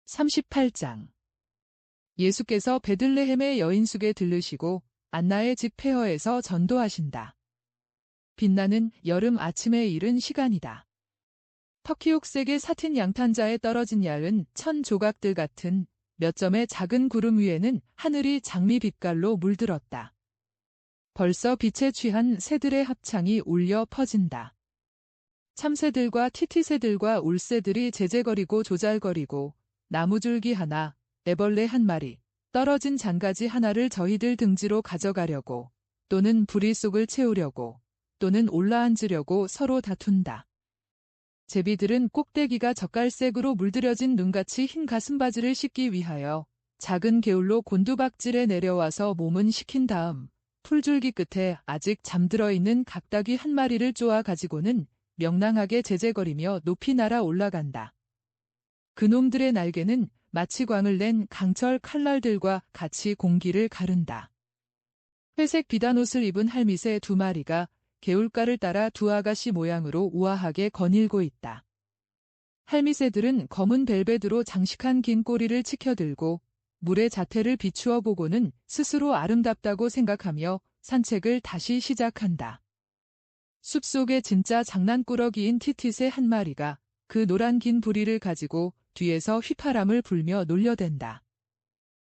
38장 예수께서 베들레헴의 여인숙에 들르시고 안나의 집 폐허에서 전도하신다. 빛나는 여름 아침에 이른 시간이다. 터키옥색의 사틴 양탄자에 떨어진 얇은 천 조각들 같은 몇 점의 작은 구름 위에는 하늘이 장미 빛깔로 물들었다. 벌써 빛에 취한 새들의 합창이 울려 퍼진다. 참새들과 티티새들과 울새들이 제제거리고 조잘거리고 나무줄기 하나, 애벌레 한 마리, 떨어진 잔가지 하나를 저희들 등지로 가져가려고 또는 부리 속을 채우려고 또는 올라앉으려고 서로 다툰다. 제비들은 꼭대기가 젓갈색으로 물들여진 눈같이 흰 가슴바지를 씻기 위하여 작은 개울로 곤두박질에 내려와서 몸은 식힌 다음 풀줄기 끝에 아직 잠들어 있는 각닭이 한 마리를 쪼아 가지고는 명랑하게 제제거리며 높이 날아 올라간다. 그놈들의 날개는 마치 광을 낸 강철 칼날들과 같이 공기를 가른다. 회색 비단옷을 입은 할미새 두 마리가 개울가를 따라 두 아가씨 모양으로 우아하게 거닐고 있다. 할미새들은 검은 벨벳으로 장식한 긴 꼬리를 치켜들고 물의 자태를 비추어 보고는 스스로 아름답다고 생각하며 산책을 다시 시작한다. 숲속에 진짜 장난꾸러기인 티티새 한 마리가 그 노란 긴 부리를 가지고 뒤에서 휘파람을 불며 놀려댄다.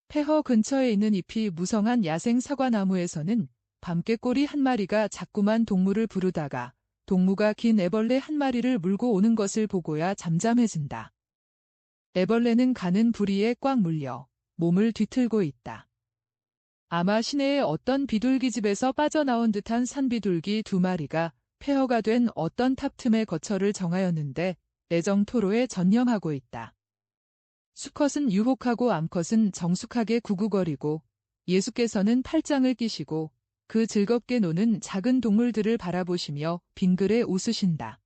폐허 근처에 있는 잎이 무성한 야생 사과나무에서는 밤깨꼬리 한 마리가 자꾸만 동무를 부르다가 동무가 긴 애벌레 한 마리를 물고 오는 것을 보고야 잠잠해진다. 애벌레는 가는 부리에 꽉 물려 몸을 뒤틀고 있다. 아마 시내의 어떤 비둘기집에서 빠져나온 듯한 산비둘기 두 마리가 폐허가 된 어떤 탑 틈의 거처를 정하였는데 애정 토로에 전념하고 있다. 수컷은 유혹하고 암컷은 정숙하게 구구거리고 예수께서는 팔짱을 끼시고 그 즐겁게 노는 작은 동물들을 바라보시며 빙그레 웃으신다.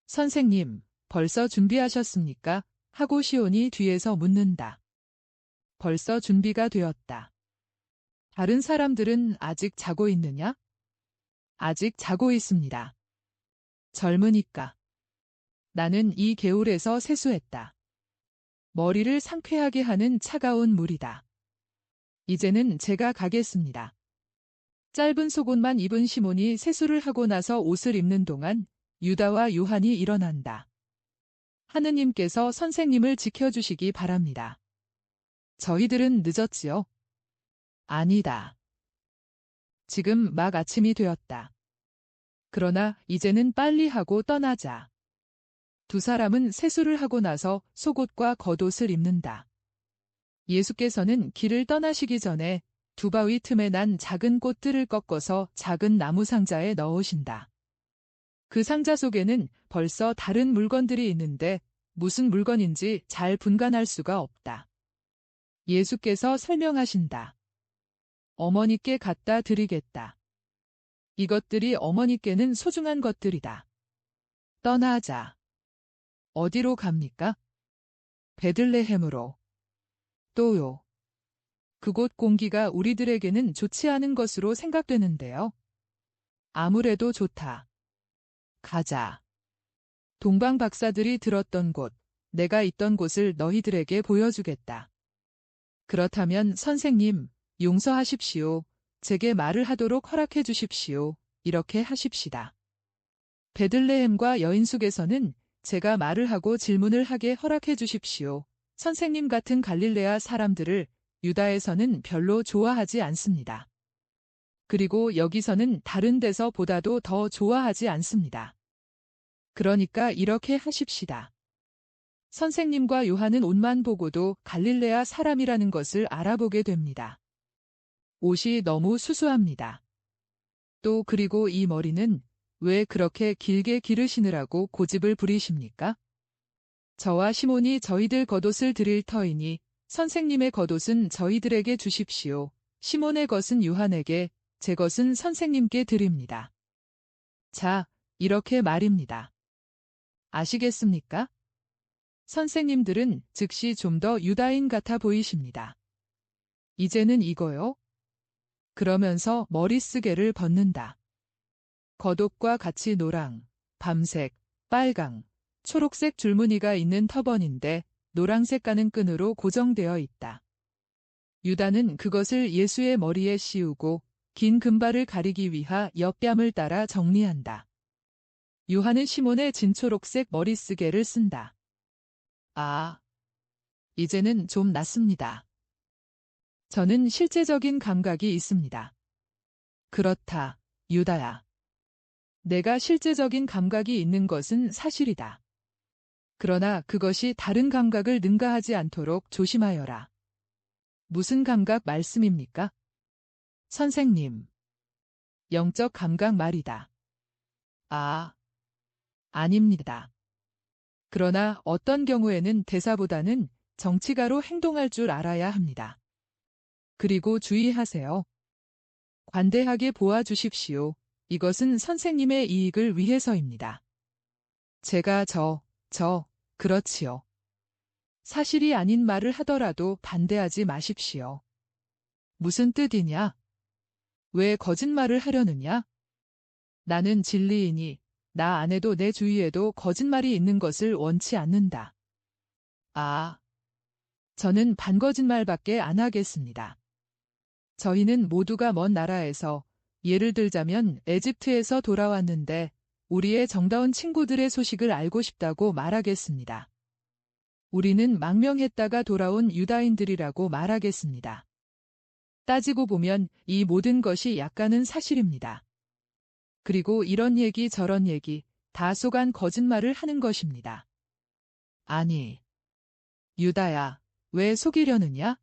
선생님, 벌써 준비하셨습니까? 하고 시온이 뒤에서 묻는다. 벌써 준비가 되었다. 다른 사람들은 아직 자고 있느냐? 아직 자고 있습니다. 젊으니까. 나는 이 개울에서 세수했다. 머리를 상쾌하게 하는 차가운 물이다. 이제는 제가 가겠습니다. 짧은 속옷만 입은 시몬이 세수를 하고 나서 옷을 입는 동안 유다와 요한이 일어난다. 하느님께서 선생님을 지켜주시기 바랍니다. 저희들은 늦었지요? 아니다. 지금 막 아침이 되었다. 그러나 이제는 빨리 하고 떠나자. 두 사람은 세수를 하고 나서 속옷과 겉옷을 입는다. 예수께서는 길을 떠나시기 전에 두 바위 틈에 난 작은 꽃들을 꺾어서 작은 나무 상자에 넣으신다. 그 상자 속에는 벌써 다른 물건들이 있는데 무슨 물건인지 잘 분간할 수가 없다. 예수께서 설명하신다. 어머니께 갖다 드리겠다. 이것들이 어머니께는 소중한 것들이다. 떠나자. 어디로 갑니까? 베들레헴으로. 또요. 그곳 공기가 우리들에게는 좋지 않은 것으로 생각되는데요. 아무래도 좋다. 가자. 동방 박사들이 들었던 곳, 내가 있던 곳을 너희들에게 보여주겠다. 그렇다면 선생님, 용서하십시오. 제게 말을 하도록 허락해 주십시오. 이렇게 하십시다. 베들레헴과 여인숙에서는 제가 말을 하고 질문을 하게 허락해 주십시오. 선생님 같은 갈릴레아 사람들을 유다에서는 별로 좋아하지 않습니다. 그리고 여기서는 다른 데서 보다도 더 좋아하지 않습니다. 그러니까 이렇게 하십시다. 선생님과 요한은 옷만 보고도 갈릴레아 사람이라는 것을 알아보게 됩니다. 옷이 너무 수수합니다. 또 그리고 이 머리는 왜 그렇게 길게 기르시느라고 고집을 부리십니까? 저와 시몬이 저희들 겉옷을 드릴 터이니 선생님의 겉옷은 저희들에게 주십시오. 시몬의 것은 요한에게, 제 것은 선생님께 드립니다. 자, 이렇게 말입니다. 아시겠습니까? 선생님들은 즉시 좀 더 유다인 같아 보이십니다. 이제는 이거요? 그러면서 머리쓰개를 벗는다. 겉옷과 같이 노랑, 밤색, 빨강, 초록색 줄무늬가 있는 터번인데 노란색 가는 끈으로 고정되어 있다. 유다는 그것을 예수의 머리에 씌우고 긴 금발을 가리기 위하 옆뺨을 따라 정리한다. 요한은 시몬의 진초록색 머리쓰개를 쓴다. 아, 이제는 좀 낫습니다. 저는 실제적인 감각이 있습니다. 그렇다, 유다야. 내가 실제적인 감각이 있는 것은 사실이다. 그러나 그것이 다른 감각을 능가하지 않도록 조심하여라. 무슨 감각 말씀입니까? 선생님. 영적 감각 말이다. 아, 아닙니다. 그러나 어떤 경우에는 대사보다는 정치가로 행동할 줄 알아야 합니다. 그리고 주의하세요. 관대하게 보아주십시오. 이것은 선생님의 이익을 위해서입니다. 제가 그렇지요. 사실이 아닌 말을 하더라도 반대하지 마십시오. 무슨 뜻이냐? 왜 거짓말을 하려느냐? 나는 진리이니 나 안에도 내 주위에도 거짓말이 있는 것을 원치 않는다. 아, 저는 반거짓말밖에 안 하겠습니다. 저희는 모두가 먼 나라에서, 예를 들자면 에집트에서 돌아왔는데 우리의 정다운 친구들의 소식을 알고 싶다고 말하겠습니다. 우리는 망명했다가 돌아온 유다인들이라고 말하겠습니다. 따지고 보면 이 모든 것이 약간은 사실입니다. 그리고 이런 얘기 저런 얘기 다 속안 거짓말을 하는 것입니다. 아니, 유다야, 왜 속이려느냐?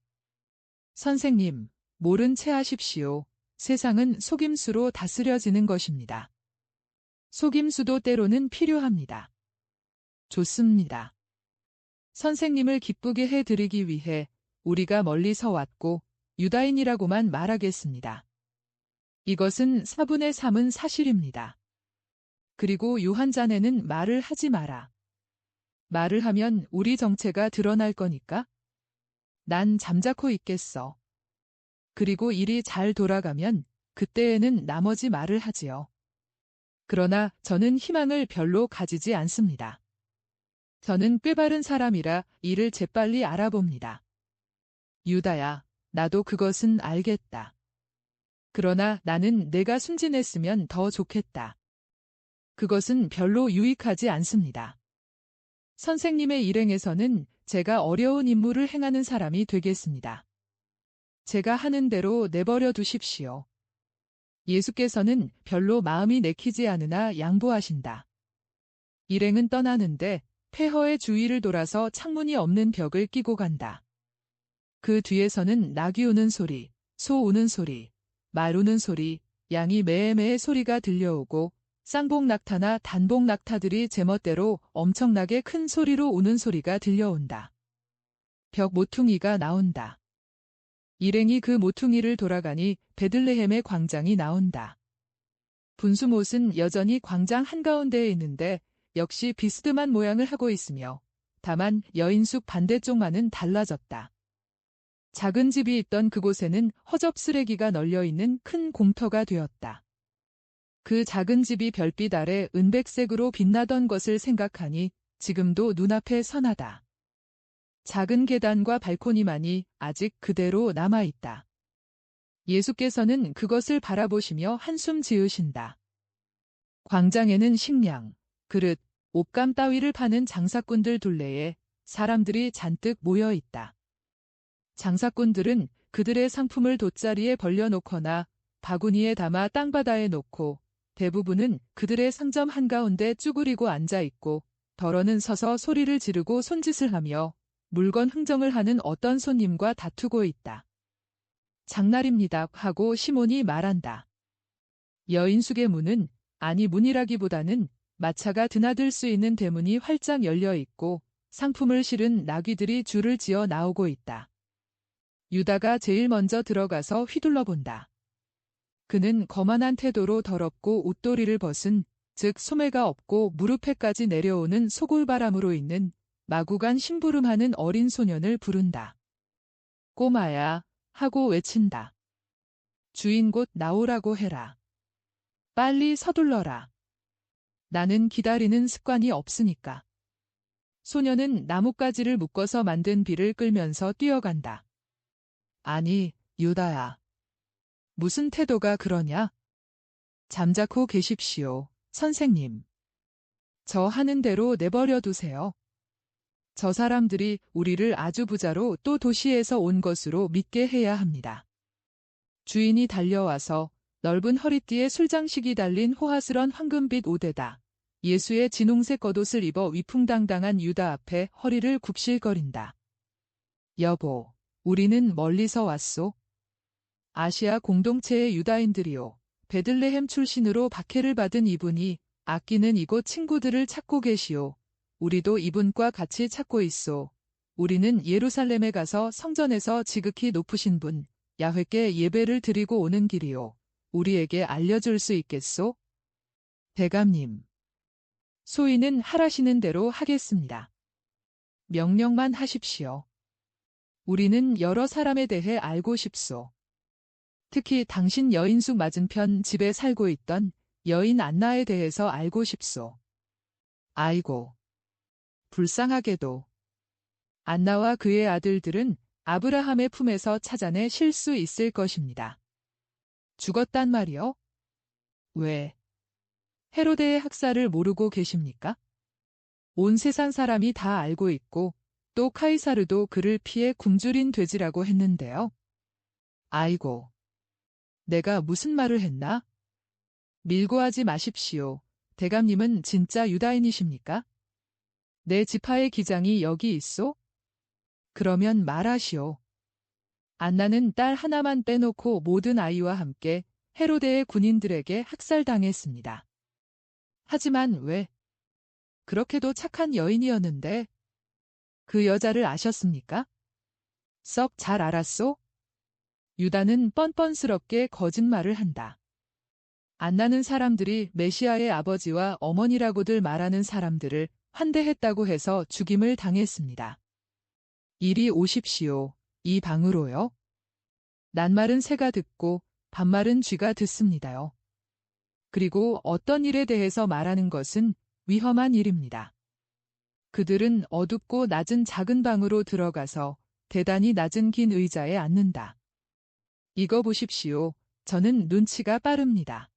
선생님, 모른 채 하십시오. 세상은 속임수로 다스려지는 것입니다. 속임수도 때로는 필요합니다. 좋습니다. 선생님을 기쁘게 해드리기 위해 우리가 멀리서 왔고 유다인이라고만 말하겠습니다. 이것은 4분의 3은 사실입니다. 그리고 요한자네는 말을 하지 마라. 말을 하면 우리 정체가 드러날 거니까. 난 잠자코 있겠어. 그리고 일이 잘 돌아가면 그때에는 나머지 말을 하지요. 그러나 저는 희망을 별로 가지지 않습니다. 저는 꾀바른 사람이라 일을 재빨리 알아봅니다. 유다야, 나도 그것은 알겠다. 그러나 나는 내가 순진했으면 더 좋겠다. 그것은 별로 유익하지 않습니다. 선생님의 일행에서는 제가 어려운 임무를 행하는 사람이 되겠습니다. 제가 하는 대로 내버려 두십시오. 예수께서는 별로 마음이 내키지 않으나 양보하신다. 일행은 떠나는데 폐허의 주위를 돌아서 창문이 없는 벽을 끼고 간다. 그 뒤에서는 낙이 우는 소리, 소 우는 소리, 말 우는 소리, 양이 매매의 소리가 들려오고 쌍복 낙타나 단복 낙타들이 제멋대로 엄청나게 큰 소리로 우는 소리가 들려온다. 벽 모퉁이가 나온다. 일행이 그 모퉁이를 돌아가니 베들레헴의 광장이 나온다. 분수못은 여전히 광장 한가운데에 있는데 역시 비스듬한 모양을 하고 있으며 다만 여인숙 반대쪽만은 달라졌다. 작은 집이 있던 그곳에는 허접 쓰레기가 널려있는 큰 공터가 되었다. 그 작은 집이 별빛 아래 은백색으로 빛나던 것을 생각하니 지금도 눈앞에 선하다. 작은 계단과 발코니만이 아직 그대로 남아있다. 예수께서는 그것을 바라보시며 한숨 지으신다. 광장에는 식량, 그릇, 옷감 따위를 파는 장사꾼들 둘레에 사람들이 잔뜩 모여 있다. 장사꾼들은 그들의 상품을 돗자리에 벌려놓거나 바구니에 담아 땅바다에 놓고 대부분은 그들의 상점 한가운데 쭈그리고 앉아있고 덜어는 서서 소리를 지르고 손짓을 하며 물건 흥정을 하는 어떤 손님과 다투고 있다. 장날입니다 하고 시몬이 말한다. 여인숙의 문은, 아니 문이라기보다는 마차가 드나들 수 있는 대문이 활짝 열려 있고 상품을 실은 나귀들이 줄을 지어 나오고 있다. 유다가 제일 먼저 들어가서 휘둘러 본다. 그는 거만한 태도로 더럽고 옷도리를 벗은, 즉 소매가 없고 무릎에까지 내려오는 소골바람으로 있는 마구간 심부름하는 어린 소년을 부른다. 꼬마야 하고 외친다. 주인 곧 나오라고 해라. 빨리 서둘러라. 나는 기다리는 습관이 없으니까. 소녀는 나뭇가지를 묶어서 만든 비를 끌면서 뛰어간다. 아니, 유다야. 무슨 태도가 그러냐? 잠자코 계십시오, 선생님. 저 하는 대로 내버려 두세요. 저 사람들이 우리를 아주 부자로 또 도시에서 온 것으로 믿게 해야 합니다. 주인이 달려와서 넓은 허리띠에 술장식이 달린 호화스런 황금빛 옷에다 예수의 진홍색 겉옷을 입어 위풍당당한 유다 앞에 허리를 굽실거린다. 여보, 우리는 멀리서 왔소. 아시아 공동체의 유다인들이요. 베들레헴 출신으로 박해를 받은 이분이 아끼는 이곳 친구들을 찾고 계시오. 우리도 이분과 같이 찾고 있소. 우리는 예루살렘에 가서 성전에서 지극히 높으신 분, 야훼께 예배를 드리고 오는 길이요. 우리에게 알려줄 수 있겠소? 대감님. 소인은 하라시는 대로 하겠습니다. 명령만 하십시오. 우리는 여러 사람에 대해 알고 싶소. 특히 당신 여인숙 맞은편 집에 살고 있던 여인 안나에 대해서 알고 싶소. 아이고. 불쌍하게도. 안나와 그의 아들들은 아브라함의 품에서 찾아내 쉴 수 있을 것입니다. 죽었단 말이요? 왜? 헤로데의 학살을 모르고 계십니까? 온 세상 사람이 다 알고 있고 또 카이사르도 그를 피해 굶주린 돼지라고 했는데요. 아이고. 내가 무슨 말을 했나? 밀고 하지 마십시오. 대감님은 진짜 유다인이십니까? 내 지파의 기장이 여기 있소? 그러면 말하시오. 안나는 딸 하나만 빼놓고 모든 아이와 함께 헤로데의 군인들에게 학살당했습니다. 하지만 왜? 그렇게도 착한 여인이었는데 그 여자를 아셨습니까? 썩 잘 알았소? 유다는 뻔뻔스럽게 거짓말을 한다. 안나는 사람들이 메시아의 아버지와 어머니라고들 말하는 사람들을 환대했다고 해서 죽임을 당했습니다. 이리 오십시오. 이 방으로요. 낱말은 새가 듣고 반말은 쥐가 듣습니다요. 그리고 어떤 일에 대해서 말하는 것은 위험한 일입니다. 그들은 어둡고 낮은 작은 방으로 들어가서 대단히 낮은 긴 의자에 앉는다. 이거 보십시오. 저는 눈치가 빠릅니다.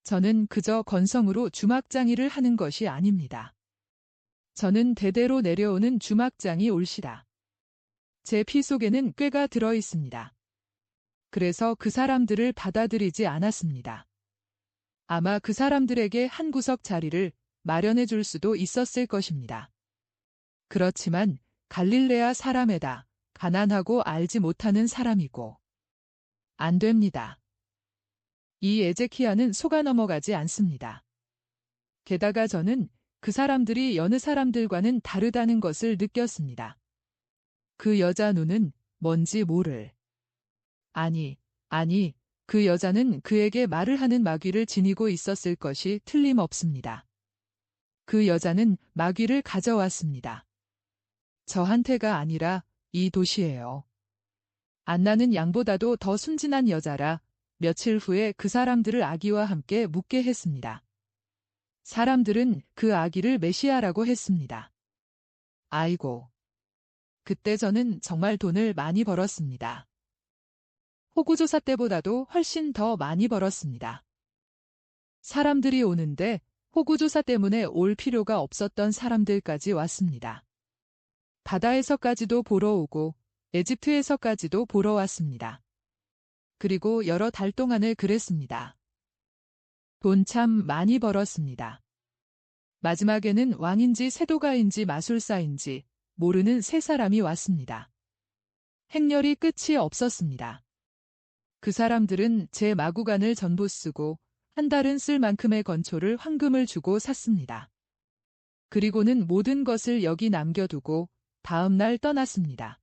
저는 그저 건성으로 주막장이를 하는 것이 아닙니다. 저는 대대로 내려오는 주막장이 올시다. 제 피 속에는 꾀가 들어 있습니다. 그래서 그 사람들을 받아들이지 않았습니다. 아마 그 사람들에게 한 구석 자리를 마련해 줄 수도 있었을 것입니다. 그렇지만 갈릴레아 사람에다 가난하고 알지 못하는 사람이고 안 됩니다. 이 에제키야는 속아 넘어가지 않습니다. 게다가 저는 그 사람들이 여느 사람들과는 다르다는 것을 느꼈습니다. 그 여자 눈은 뭔지 모를. 아니, 그 여자는 그에게 말을 하는 마귀를 지니고 있었을 것이 틀림없습니다. 그 여자는 마귀를 가져왔습니다. 저한테가 아니라 이 도시예요. 안나는 양보다도 더 순진한 여자라 며칠 후에 그 사람들을 아기와 함께 묻게 했습니다. 사람들은 그 아기를 메시아라고 했습니다. 아이고. 그때 저는 정말 돈을 많이 벌었습니다. 호구조사 때보다도 훨씬 더 많이 벌었습니다. 사람들이 오는데 호구조사 때문에 올 필요가 없었던 사람들까지 왔습니다. 바다에서까지도 보러 오고 에집트에서까지도 보러 왔습니다. 그리고 여러 달 동안을 그랬습니다. 돈 참 많이 벌었습니다. 마지막에는 왕인지 세도가인지 마술사인지 모르는 세 사람이 왔습니다. 행렬이 끝이 없었습니다. 그 사람들은 제 마구간을 전부 쓰고 한 달은 쓸 만큼의 건초를 황금을 주고 샀습니다. 그리고는 모든 것을 여기 남겨두고 다음 날 떠났습니다.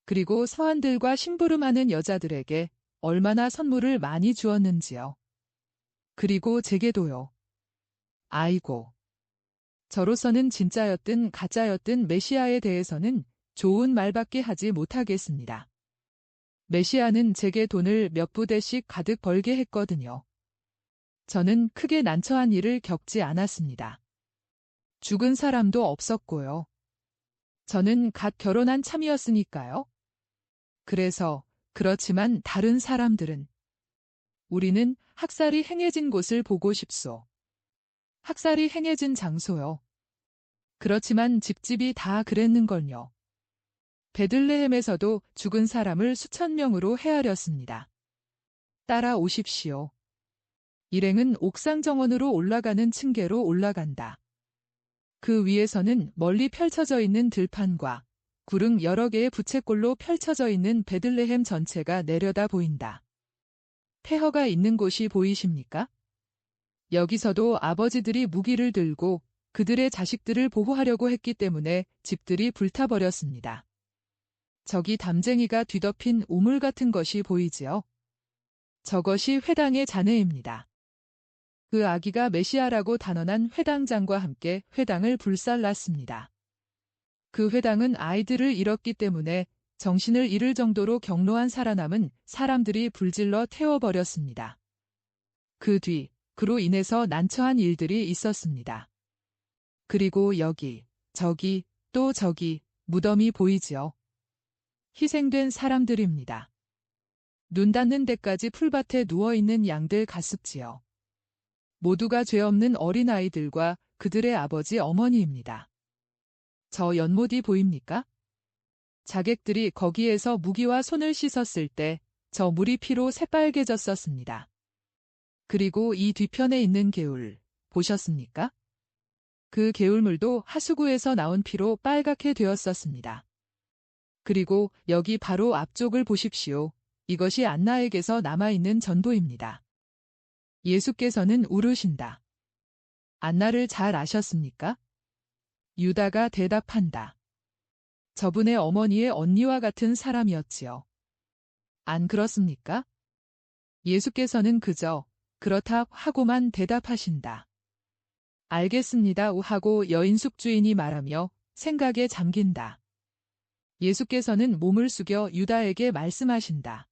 그리고 서한들과 심부름하는 여자들에게 얼마나 선물을 많이 주었는지요. 그리고 제게도요. 아이고. 저로서는 진짜였든 가짜였든 메시아에 대해서는 좋은 말밖에 하지 못하겠습니다. 메시아는 제게 돈을 몇 부대씩 가득 벌게 했거든요. 저는 크게 난처한 일을 겪지 않았습니다. 죽은 사람도 없었고요. 저는 갓 결혼한 참이었으니까요. 그래서, 그렇지만 다른 사람들은 우리는 학살이 행해진 곳을 보고 싶소. 학살이 행해진 장소요. 그렇지만 집집이 다 그랬는걸요. 베들레헴에서도 죽은 사람을 수천 명으로 헤아렸습니다. 따라오십시오. 일행은 옥상 정원으로 올라가는 층계로 올라간다. 그 위에서는 멀리 펼쳐져 있는 들판과 구릉 여러 개의 부채꼴로 펼쳐져 있는 베들레헴 전체가 내려다 보인다. 폐허가 있는 곳이 보이십니까? 여기서도 아버지들이 무기를 들고 그들의 자식들을 보호하려고 했기 때문에 집들이 불타버렸습니다. 저기 담쟁이가 뒤덮인 우물 같은 것이 보이지요? 저것이 회당의 잔해입니다. 그 아기가 메시아라고 단언한 회당장과 함께 회당을 불살랐습니다. 그 회당은 아이들을 잃었기 때문에 정신을 잃을 정도로 경로한 살아남은 사람들이 불질러 태워버렸습니다. 그 뒤, 그로 인해서 난처한 일들이 있었습니다. 그리고 여기, 저기, 또 저기 무덤이 보이지요. 희생된 사람들입니다. 눈 닿는 데까지 풀밭에 누워있는 양들 가습지요. 모두가 죄 없는 어린아이들과 그들의 아버지 어머니입니다. 저 연못이 보입니까? 자객들이 거기에서 무기와 손을 씻었을 때 저 물이 피로 새빨개졌었습니다. 그리고 이 뒤편에 있는 개울, 보셨습니까? 그 개울물도 하수구에서 나온 피로 빨갛게 되었었습니다. 그리고 여기 바로 앞쪽을 보십시오. 이것이 안나에게서 남아있는 전도입니다. 예수께서는 울으신다. 안나를 잘 아셨습니까? 유다가 대답한다. 저분의 어머니의 언니와 같은 사람이었지요. 안 그렇습니까? 예수께서는 그저 그렇다 하고만 대답하신다. 알겠습니다 하고 여인숙 주인이 말하며 생각에 잠긴다. 예수께서는 몸을 숙여 유다에게 말씀하신다.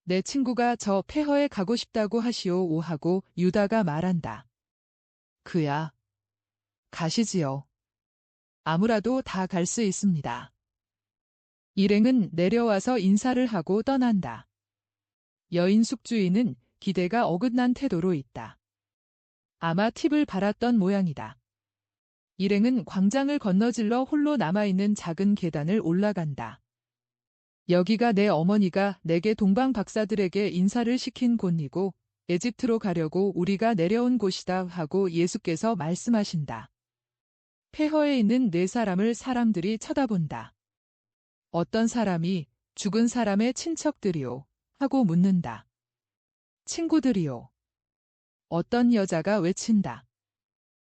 내 친구가 저 폐허에 가고 싶다고 하시오 하고 유다가 말한다. 그야. 가시지요. 아무라도 다 갈 수 있습니다. 일행은 내려와서 인사를 하고 떠난다. 여인 숙주인은 기대가 어긋난 태도로 있다. 아마 팁을 받았던 모양이다. 일행은 광장을 건너질러 홀로 남아있는 작은 계단을 올라간다. 여기가 내 어머니가 내게 동방 박사들에게 인사를 시킨 곳이고 에집트로 가려고 우리가 내려온 곳이다 하고 예수께서 말씀하신다. 폐허에 있는 네 사람을 사람들이 쳐다본다. 어떤 사람이 죽은 사람의 친척들이요 하고 묻는다. 친구들이요. 어떤 여자가 외친다.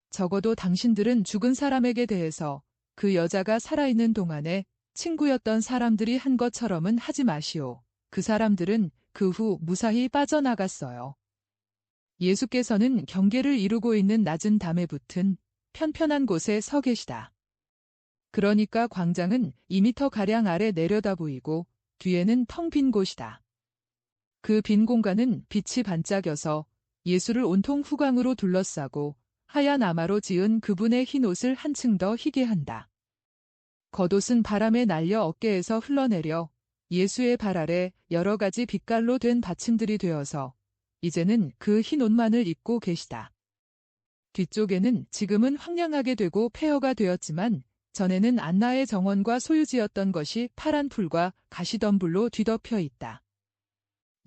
적어도 당신들은 죽은 사람에게 대해서 그 여자가 살아있는 동안에 친구였던 사람들이 한 것처럼은 하지 마시오. 그 사람들은 그 후 무사히 빠져나갔어요. 예수께서는 경계를 이루고 있는 낮은 담에 붙은 편편한 곳에 서 계시다. 그러니까 광장은 2미터가량 아래 내려다 보이고 뒤에는 텅 빈 곳이다. 그 빈 공간은 빛이 반짝여서 예수를 온통 후광으로 둘러싸고 하얀 아마로 지은 그분의 흰 옷을 한층 더 희게 한다. 겉옷은 바람에 날려 어깨에서 흘러내려 예수의 발 아래 여러 가지 빛깔로 된 받침들이 되어서 이제는 그 흰 옷만을 입고 계시다. 뒤쪽에는 지금은 황량하게 되고 폐허가 되었지만 전에는 안나의 정원과 소유지였던 것이 파란 풀과 가시덤불로 뒤덮여 있다.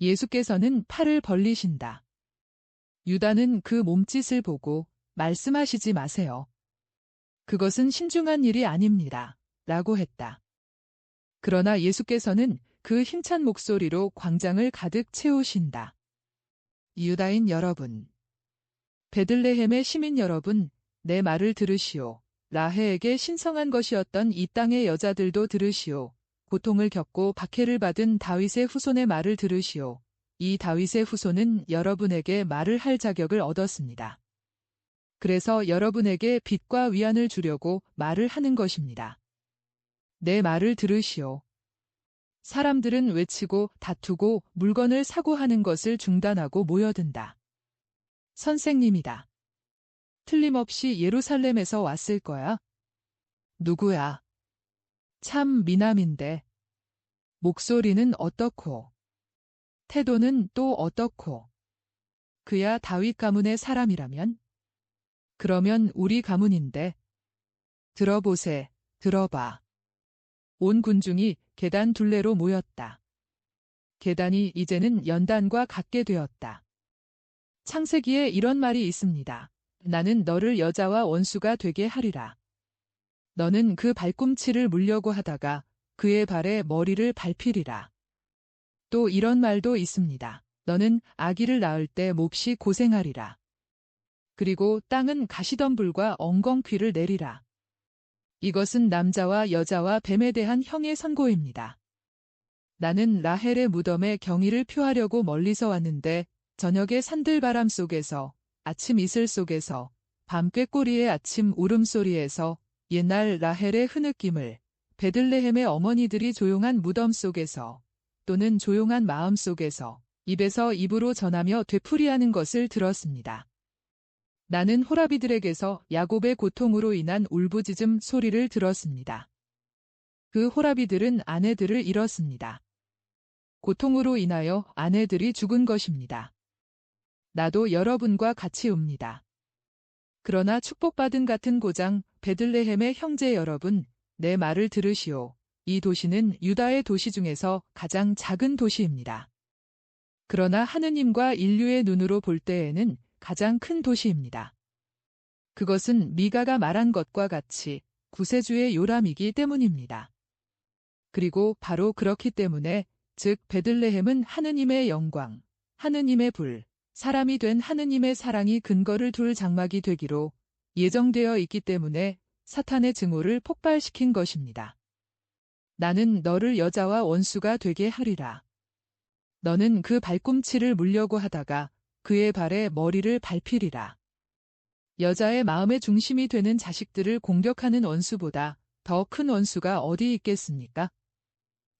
예수께서는 팔을 벌리신다. 유다는 그 몸짓을 보고 말씀하시지 마세요. 그것은 신중한 일이 아닙니다. 라고 했다. 그러나 예수께서는 그 힘찬 목소리로 광장을 가득 채우신다. 유다인 여러분, 베들레헴의 시민 여러분, 내 말을 들으시오. 라헬에게 신성한 것이었던 이 땅의 여자들도 들으시오. 고통을 겪고 박해를 받은 다윗의 후손의 말을 들으시오. 이 다윗의 후손은 여러분에게 말을 할 자격을 얻었습니다. 그래서 여러분에게 빛과 위안을 주려고 말을 하는 것입니다. 내 말을 들으시오. 사람들은 외치고 다투고 물건을 사고 하는 것을 중단하고 모여든다. 선생님이다. 틀림없이 예루살렘에서 왔을 거야. 누구야? 참 미남인데. 목소리는 어떻고? 태도는 또 어떻고? 그야 다윗 가문의 사람이라면? 그러면 우리 가문인데. 들어보세, 들어봐. 온 군중이 계단 둘레로 모였다. 계단이 이제는 연단과 같게 되었다. 창세기에 이런 말이 있습니다. 나는 너를 여자와 원수가 되게 하리라. 너는 그 발꿈치를 물려고 하다가 그의 발에 머리를 밟히리라. 또 이런 말도 있습니다. 너는 아기를 낳을 때 몹시 고생하리라. 그리고 땅은 가시덤불과 엉겅퀴를 내리라. 이것은 남자와 여자와 뱀에 대한 형의 선고입니다. 나는 라헬의 무덤에 경의를 표하려고 멀리서 왔는데 저녁의 산들바람 속에서, 아침 이슬 속에서, 밤 꾀꼬리의 아침 울음소리에서 옛날 라헬의 흐느낌을, 베들레헴의 어머니들이 조용한 무덤 속에서 또는 조용한 마음 속에서 입에서 입으로 전하며 되풀이하는 것을 들었습니다. 나는 호라비들에게서 야곱의 고통으로 인한 울부짖음 소리를 들었습니다. 그 호라비들은 아내들을 잃었습니다. 고통으로 인하여 아내들이 죽은 것입니다. 나도 여러분과 같이 웁니다. 그러나 축복받은 같은 고장 베들레헴의 형제 여러분, 내 말을 들으시오. 이 도시는 유다의 도시 중에서 가장 작은 도시입니다. 그러나 하느님과 인류의 눈으로 볼 때에는 가장 큰 도시입니다. 그것은 미가가 말한 것과 같이 구세주의 요람이기 때문입니다. 그리고 바로 그렇기 때문에 즉 베들레헴은 하느님의 영광, 하느님의 불, 사람이 된 하느님의 사랑이 근거를 둘 장막이 되기로 예정되어 있기 때문에 사탄의 증오를 폭발시킨 것입니다. 나는 너를 여자와 원수가 되게 하리라. 너는 그 발꿈치를 물려고 하다가 그의 발에 머리를 밟히리라. 여자의 마음의 중심이 되는 자식들을 공격하는 원수보다 더 큰 원수가 어디 있겠습니까?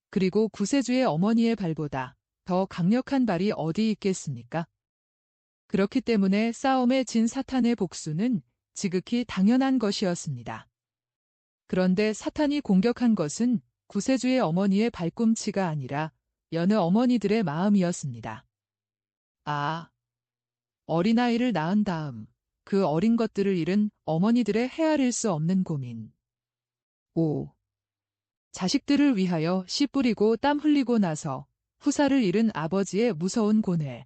그리고 구세주의 어머니의 발보다 더 강력한 발이 어디 있겠습니까? 그렇기 때문에 싸움에 진 사탄의 복수는 지극히 당연한 것이었습니다. 그런데 사탄이 공격한 것은 구세주의 어머니의 발꿈치가 아니라 여느 어머니들의 마음이었습니다. 아, 어린아이를 낳은 다음 그 어린 것들을 잃은 어머니들의 헤아릴 수 없는 고민. 5. 자식들을 위하여 씨 뿌리고 땀 흘리고 나서 후사를 잃은 아버지의 무서운 고뇌.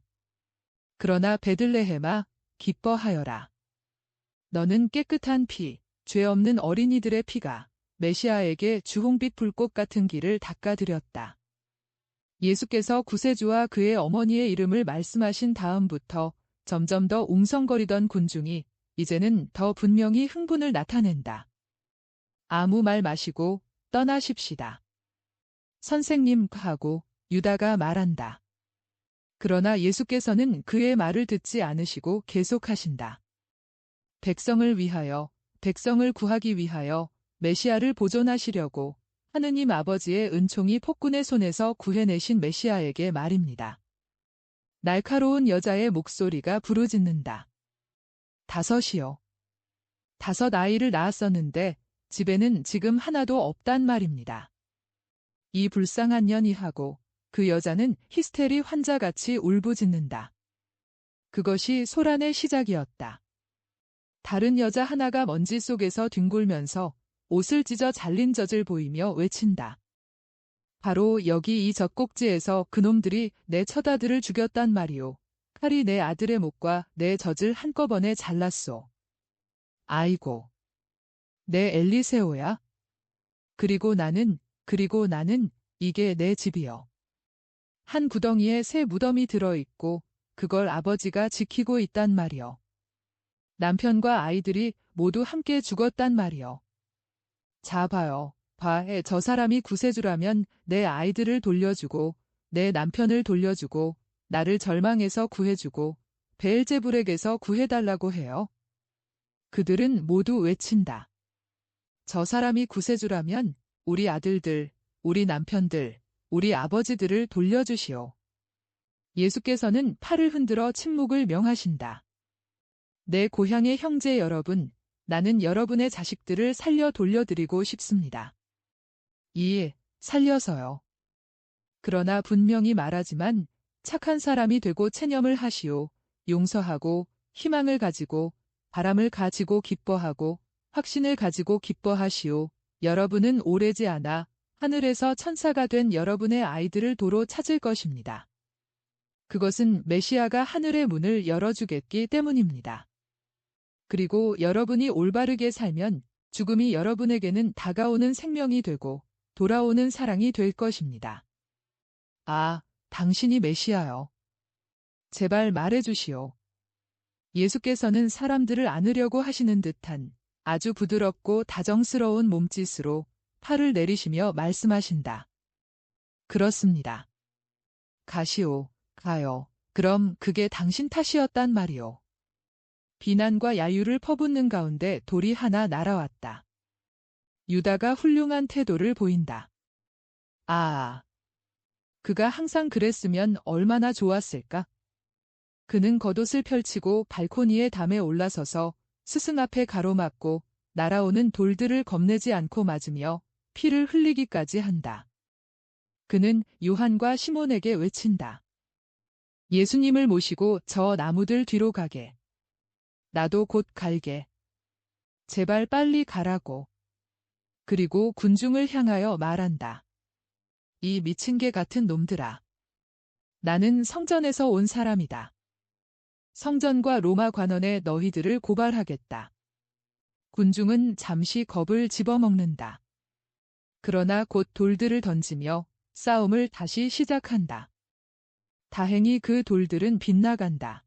그러나 베들레헴아, 기뻐하여라. 너는 깨끗한 피, 죄 없는 어린이들의 피가 메시아에게 주홍빛 불꽃 같은 길을 닦아드렸다. 예수께서 구세주와 그의 어머니의 이름을 말씀하신 다음부터 점점 더 웅성거리던 군중이 이제는 더 분명히 흥분을 나타낸다. 아무 말 마시고 떠나십시다. 선생님 하고 유다가 말한다. 그러나 예수께서는 그의 말을 듣지 않으시고 계속하신다. 백성을 위하여, 백성을 구하기 위하여 메시아를 보존하시려고 하느님 아버지의 은총이 폭군의 손에서 구해내신 메시아에게 말입니다. 날카로운 여자의 목소리가 부르짖는다. 5이요. 5 아이를 낳았었는데 집에는 지금 하나도 없단 말입니다. 이 불쌍한 년이 하고 그 여자는 히스테리 환자같이 울부짖는다. 그것이 소란의 시작이었다. 다른 여자 하나가 먼지 속에서 뒹굴면서 옷을 찢어 잘린 젖을 보이며 외친다. 바로 여기 이 젖꼭지에서 그놈들이 내 처자들을 죽였단 말이오. 칼이 내 아들의 목과 내 젖을 한꺼번에 잘랐소. 아이고. 내 엘리세오야? 그리고 나는 이게 내 집이여. 한 구덩이에 새 무덤이 들어있고 그걸 아버지가 지키고 있단 말이여. 남편과 아이들이 모두 함께 죽었단 말이여. 자 봐요. 저 사람이 구세주라면 내 아이들을 돌려주고 내 남편을 돌려주고 나를 절망에서 구해주고 베엘제불에게서 구해달라고 해요. 그들은 모두 외친다. 저 사람이 구세주라면 우리 아들들, 우리 남편들, 우리 아버지들을 돌려주시오. 예수께서는 팔을 흔들어 침묵을 명하신다. 내 고향의 형제 여러분, 나는 여러분의 자식들을 살려 돌려드리고 싶습니다. 살려서요. 그러나 분명히 말하지만 착한 사람이 되고 체념을 하시오. 용서하고 희망을 가지고 바람을 가지고 기뻐하고 확신을 가지고 기뻐하시오. 여러분은 오래지 않아 하늘에서 천사가 된 여러분의 아이들을 도로 찾을 것입니다. 그것은 메시아가 하늘의 문을 열어주겠기 때문입니다. 그리고 여러분이 올바르게 살면 죽음이 여러분에게는 다가오는 생명이 되고 돌아오는 사랑이 될 것입니다. 아, 당신이 메시아요. 제발 말해주시오. 예수께서는 사람들을 안으려고 하시는 듯한 아주 부드럽고 다정스러운 몸짓으로 팔을 내리시며 말씀하신다. 그렇습니다. 가시오, 가요. 그럼 그게 당신 탓이었단 말이오. 비난과 야유를 퍼붓는 가운데 돌이 하나 날아왔다. 유다가 훌륭한 태도를 보인다. 아, 그가 항상 그랬으면 얼마나 좋았을까? 그는 겉옷을 펼치고 발코니에 담에 올라서서 스승 앞에 가로막고 날아오는 돌들을 겁내지 않고 맞으며 피를 흘리기까지 한다. 그는 요한과 시몬에게 외친다. 예수님을 모시고 저 나무들 뒤로 가게. 나도 곧 갈게. 제발 빨리 가라고. 그리고 군중을 향하여 말한다. 이 미친 개 같은 놈들아. 나는 성전에서 온 사람이다. 성전과 로마 관원에 너희들을 고발하겠다. 군중은 잠시 겁을 집어먹는다. 그러나 곧 돌들을 던지며 싸움을 다시 시작한다. 다행히 그 돌들은 빗나간다.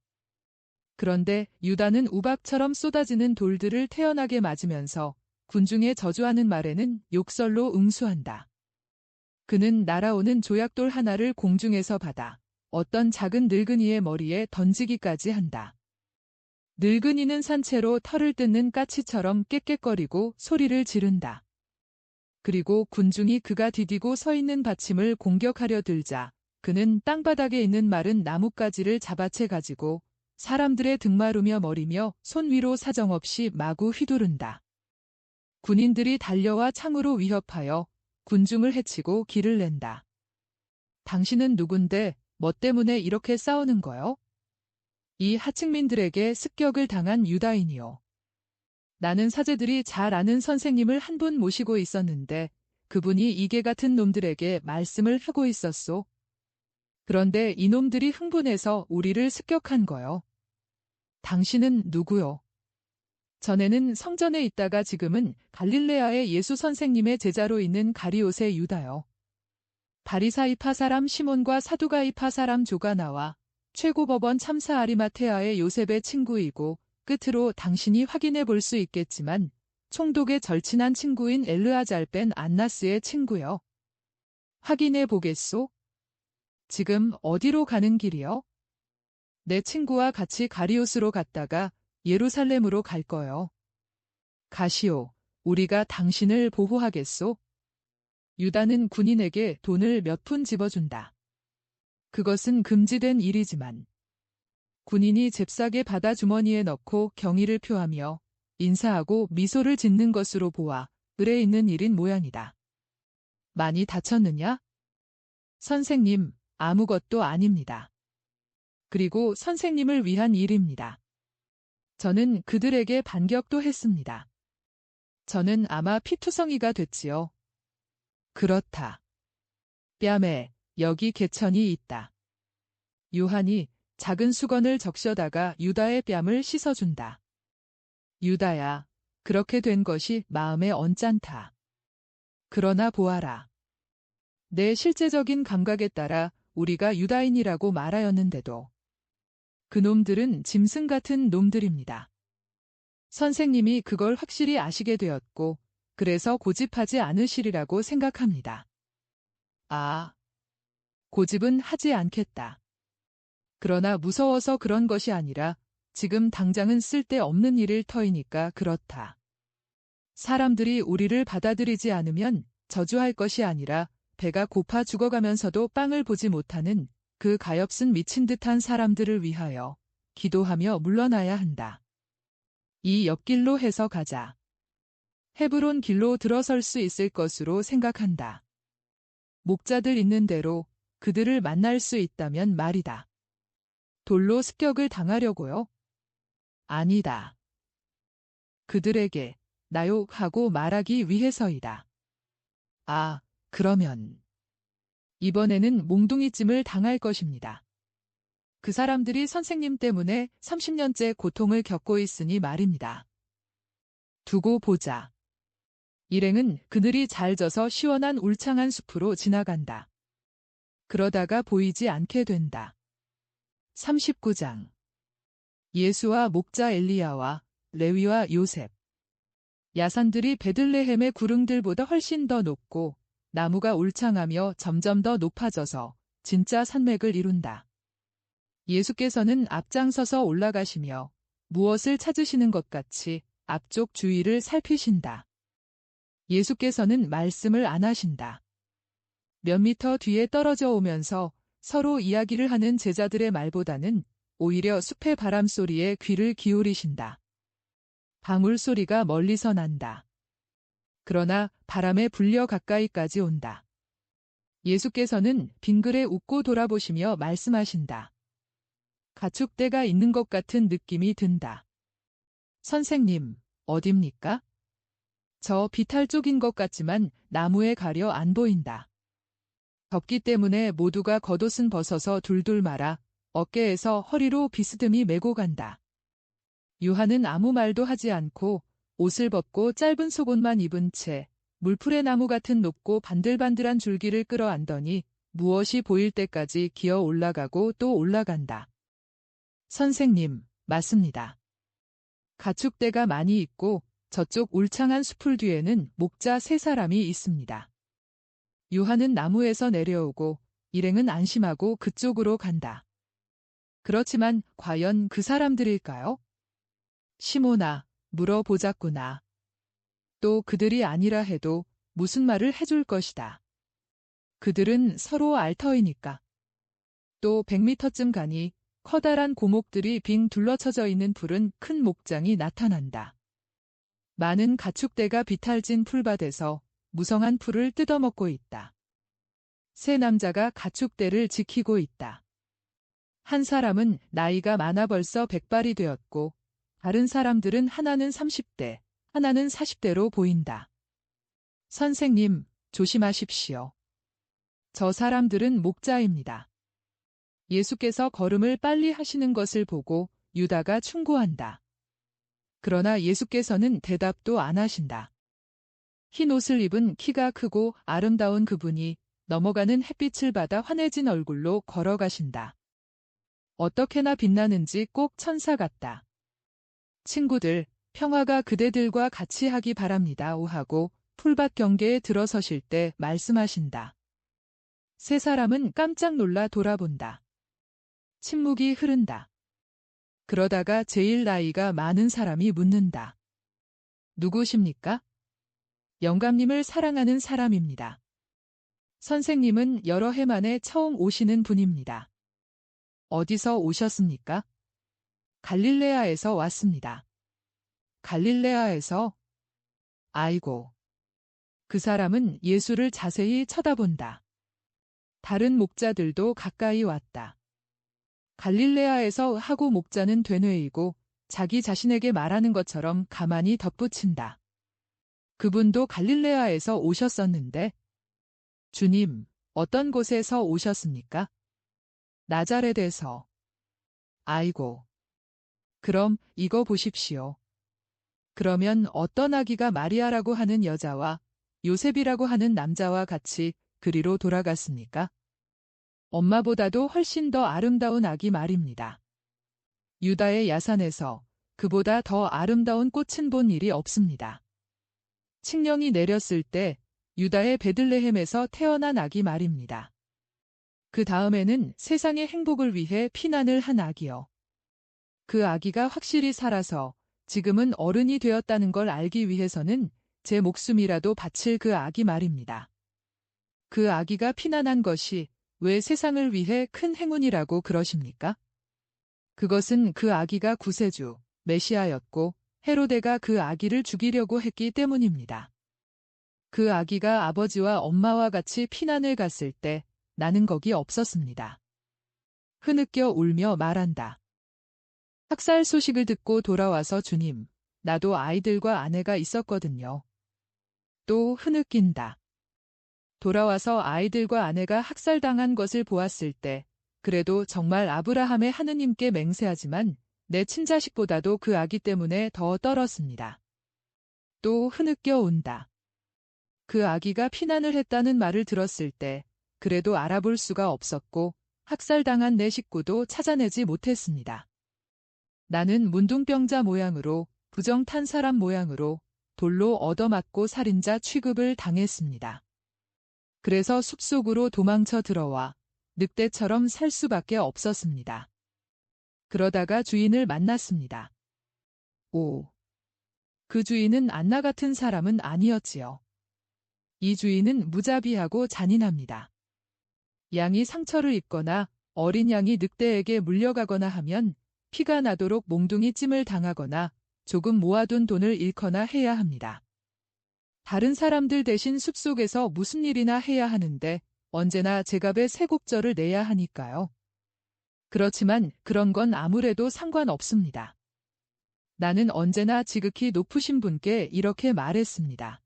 그런데 유다는 우박처럼 쏟아지는 돌들을 태연하게 맞으면서 군중에 저주하는 말에는 욕설로 응수한다. 그는 날아오는 조약돌 하나를 공중에서 받아 어떤 작은 늙은이의 머리에 던지기까지 한다. 늙은이는 산채로 털을 뜯는 까치처럼 깨깨거리고 소리를 지른다. 그리고 군중이 그가 디디고 서 있는 받침을 공격하려 들자 그는 땅바닥에 있는 마른 나뭇가지를 잡아채 가지고 사람들의 등마루며 머리며 손 위로 사정없이 마구 휘두른다. 군인들이 달려와 창으로 위협하여 군중을 해치고 길을 낸다. 당신은 누군데 뭐 때문에 이렇게 싸우는 거요? 이 하층민들에게 습격을 당한 유다인이요. 나는 사제들이 잘 아는 선생님을 한 분 모시고 있었는데 그분이 이개 같은 놈들에게 말씀을 하고 있었소. 그런데 이놈들이 흥분해서 우리를 습격한 거요. 당신은 누구요? 전에는 성전에 있다가 지금은 갈릴레아의 예수 선생님의 제자로 있는 가리옷의 유다요. 바리사이파 사람 시몬과 사두가이파 사람 조가 나와 최고법원 참사 아리마테아의 요셉의 친구이고 끝으로 당신이 확인해 볼 수 있겠지만 총독의 절친한 친구인 엘르아잘 벤 안나스의 친구요. 확인해 보겠소? 지금 어디로 가는 길이요? 내 친구와 같이 가리옷으로 갔다가 예루살렘으로 갈 거요. 가시오. 우리가 당신을 보호하겠소? 유다는 군인에게 돈을 몇 푼 집어준다. 그것은 금지된 일이지만 군인이 잽싸게 받아 주머니에 넣고 경의를 표하며 인사하고 미소를 짓는 것으로 보아 을에 있는 일인 모양이다. 많이 다쳤느냐? 선생님, 아무것도 아닙니다. 그리고 선생님을 위한 일입니다. 저는 그들에게 반격도 했습니다. 저는 아마 피투성이가 됐지요. 그렇다. 뺨에 여기 개천이 있다. 요한이 작은 수건을 적셔다가 유다의 뺨을 씻어준다. 유다야, 그렇게 된 것이 마음에 언짢다. 그러나 보아라. 내 실제적인 감각에 따라 우리가 유다인이라고 말하였는데도 그놈들은 짐승 같은 놈들입니다. 선생님이 그걸 확실히 아시게 되었고 그래서 고집하지 않으시리라고 생각합니다. 아, 고집은 하지 않겠다. 그러나 무서워서 그런 것이 아니라 지금 당장은 쓸데없는 일일 터이니까 그렇다. 사람들이 우리를 받아들이지 않으면 저주할 것이 아니라 배가 고파 죽어가면서도 빵을 보지 못하는 그 가엾은 미친 듯한 사람들을 위하여 기도하며 물러나야 한다. 이 옆길로 해서 가자. 헤브론 길로 들어설 수 있을 것으로 생각한다. 목자들 있는 대로 그들을 만날 수 있다면 말이다. 돌로 습격을 당하려고요? 아니다. 그들에게 나요 하고 말하기 위해서이다. 아, 그러면 이번에는 몽둥이찜을 당할 것입니다. 그 사람들이 선생님 때문에 30년째 고통을 겪고 있으니 말입니다. 두고 보자. 일행은 그늘이 잘 져서 시원한 울창한 숲으로 지나간다. 그러다가 보이지 않게 된다. 39장. 예수와 목자 엘리야와 레위와 요셉. 야산들이 베들레헴의 구릉들보다 훨씬 더 높고 나무가 울창하며 점점 더 높아져서 진짜 산맥을 이룬다. 예수께서는 앞장서서 올라가시며 무엇을 찾으시는 것 같이 앞쪽 주위를 살피신다. 예수께서는 말씀을 안 하신다. 몇 미터 뒤에 떨어져 오면서 서로 이야기를 하는 제자들의 말보다는 오히려 숲의 바람 소리에 귀를 기울이신다. 방울 소리가 멀리서 난다. 그러나 바람에 불려 가까이까지 온다. 예수께서는 빙그레 웃고 돌아보시며 말씀하신다. 가축대가 있는 것 같은 느낌이 든다. 선생님, 어딥니까? 저 비탈 쪽인 것 같지만 나무에 가려 안 보인다. 덥기 때문에 모두가 겉옷은 벗어서 둘둘 말아 어깨에서 허리로 비스듬히 메고 간다. 요한은 아무 말도 하지 않고 옷을 벗고 짧은 속옷만 입은 채 물풀의 나무 같은 높고 반들반들한 줄기를 끌어안더니 무엇이 보일 때까지 기어 올라가고 또 올라간다. 선생님, 맞습니다. 가축대가 많이 있고 저쪽 울창한 숲풀 뒤에는 목자 3사람이 있습니다. 요한은 나무에서 내려오고 일행은 안심하고 그쪽으로 간다. 그렇지만 과연 그 사람들일까요? 시몬아, 물어보자꾸나. 또 그들이 아니라 해도 무슨 말을 해줄 것이다. 그들은 서로 알 터이니까. 또 100미터쯤 가니 커다란 고목들이 빙 둘러쳐져 있는 푸른 큰 목장이 나타난다. 많은 가축대가 비탈진 풀밭에서 무성한 풀을 뜯어먹고 있다. 3 남자가 가축대를 지키고 있다. 한 사람은 나이가 많아 벌써 100발이 되었고 다른 사람들은 하나는 30대, 하나는 40대로 보인다. 선생님, 조심하십시오. 저 사람들은 목자입니다. 예수께서 걸음을 빨리 하시는 것을 보고 유다가 충고한다. 그러나 예수께서는 대답도 안 하신다. 흰 옷을 입은 키가 크고 아름다운 그분이 넘어가는 햇빛을 받아 환해진 얼굴로 걸어가신다. 어떻게나 빛나는지 꼭 천사 같다. 친구들, 평화가 그대들과 같이 하기 바랍니다. 하고 풀밭 경계에 들어서실 때 말씀하신다. 3 사람은 깜짝 놀라 돌아본다. 침묵이 흐른다. 그러다가 제일 나이가 많은 사람이 묻는다. 누구십니까? 영감님을 사랑하는 사람입니다. 선생님은 여러 해 만에 처음 오시는 분입니다. 어디서 오셨습니까? 갈릴레아에서 왔습니다. 갈릴레아에서? 아이고. 그 사람은 예수를 자세히 쳐다본다. 다른 목자들도 가까이 왔다. 갈릴레아에서 하고 목자는 되뇌이고 자기 자신에게 말하는 것처럼 가만히 덧붙인다. 그분도 갈릴레아에서 오셨었는데, 주님, 어떤 곳에서 오셨습니까? 나자렛에서. 아이고. 그럼 이거 보십시오. 그러면 어떤 아기가 마리아라고 하는 여자와 요셉이라고 하는 남자와 같이 그리로 돌아갔습니까? 엄마보다도 훨씬 더 아름다운 아기 말입니다. 유다의 야산에서 그보다 더 아름다운 꽃은 본 일이 없습니다. 칙령이 내렸을 때 유다의 베들레헴에서 태어난 아기 말입니다. 그 다음에는 세상의 행복을 위해 피난을 한 아기요. 그 아기가 확실히 살아서 지금은 어른이 되었다는 걸 알기 위해서는 제 목숨이라도 바칠 그 아기 말입니다. 그 아기가 피난한 것이 왜 세상을 위해 큰 행운이라고 그러십니까? 그것은 그 아기가 구세주, 메시아였고 헤로데가 그 아기를 죽이려고 했기 때문입니다. 그 아기가 아버지와 엄마와 같이 피난을 갔을 때 나는 거기 없었습니다. 흐느껴 울며 말한다. 학살 소식을 듣고 돌아와서 주님, 나도 아이들과 아내가 있었거든요. 또 흐느낀다. 돌아와서 아이들과 아내가 학살당한 것을 보았을 때 그래도 정말 아브라함의 하느님께 맹세하지만 내 친자식보다도 그 아기 때문에 더 떨었습니다. 또 흐느껴 온다. 그 아기가 피난을 했다는 말을 들었을 때 그래도 알아볼 수가 없었고 학살당한 내 식구도 찾아내지 못했습니다. 나는 문둥병자 모양으로 부정탄 사람 모양으로 돌로 얻어맞고 살인자 취급을 당했습니다. 그래서 숲속으로 도망쳐 들어와 늑대처럼 살 수밖에 없었습니다. 그러다가 주인을 만났습니다. 오, 그 주인은 안나 같은 사람은 아니었지요. 이 주인은 무자비하고 잔인합니다. 양이 상처를 입거나 어린 양이 늑대에게 물려가거나 하면 피가 나도록 몽둥이 찜을 당하거나 조금 모아둔 돈을 잃거나 해야 합니다. 다른 사람들 대신 숲속에서 무슨 일이나 해야 하는데 언제나 제값의 세곡절을 내야 하니까요. 그렇지만 그런 건 아무래도 상관없습니다. 나는 언제나 지극히 높으신 분께 이렇게 말했습니다.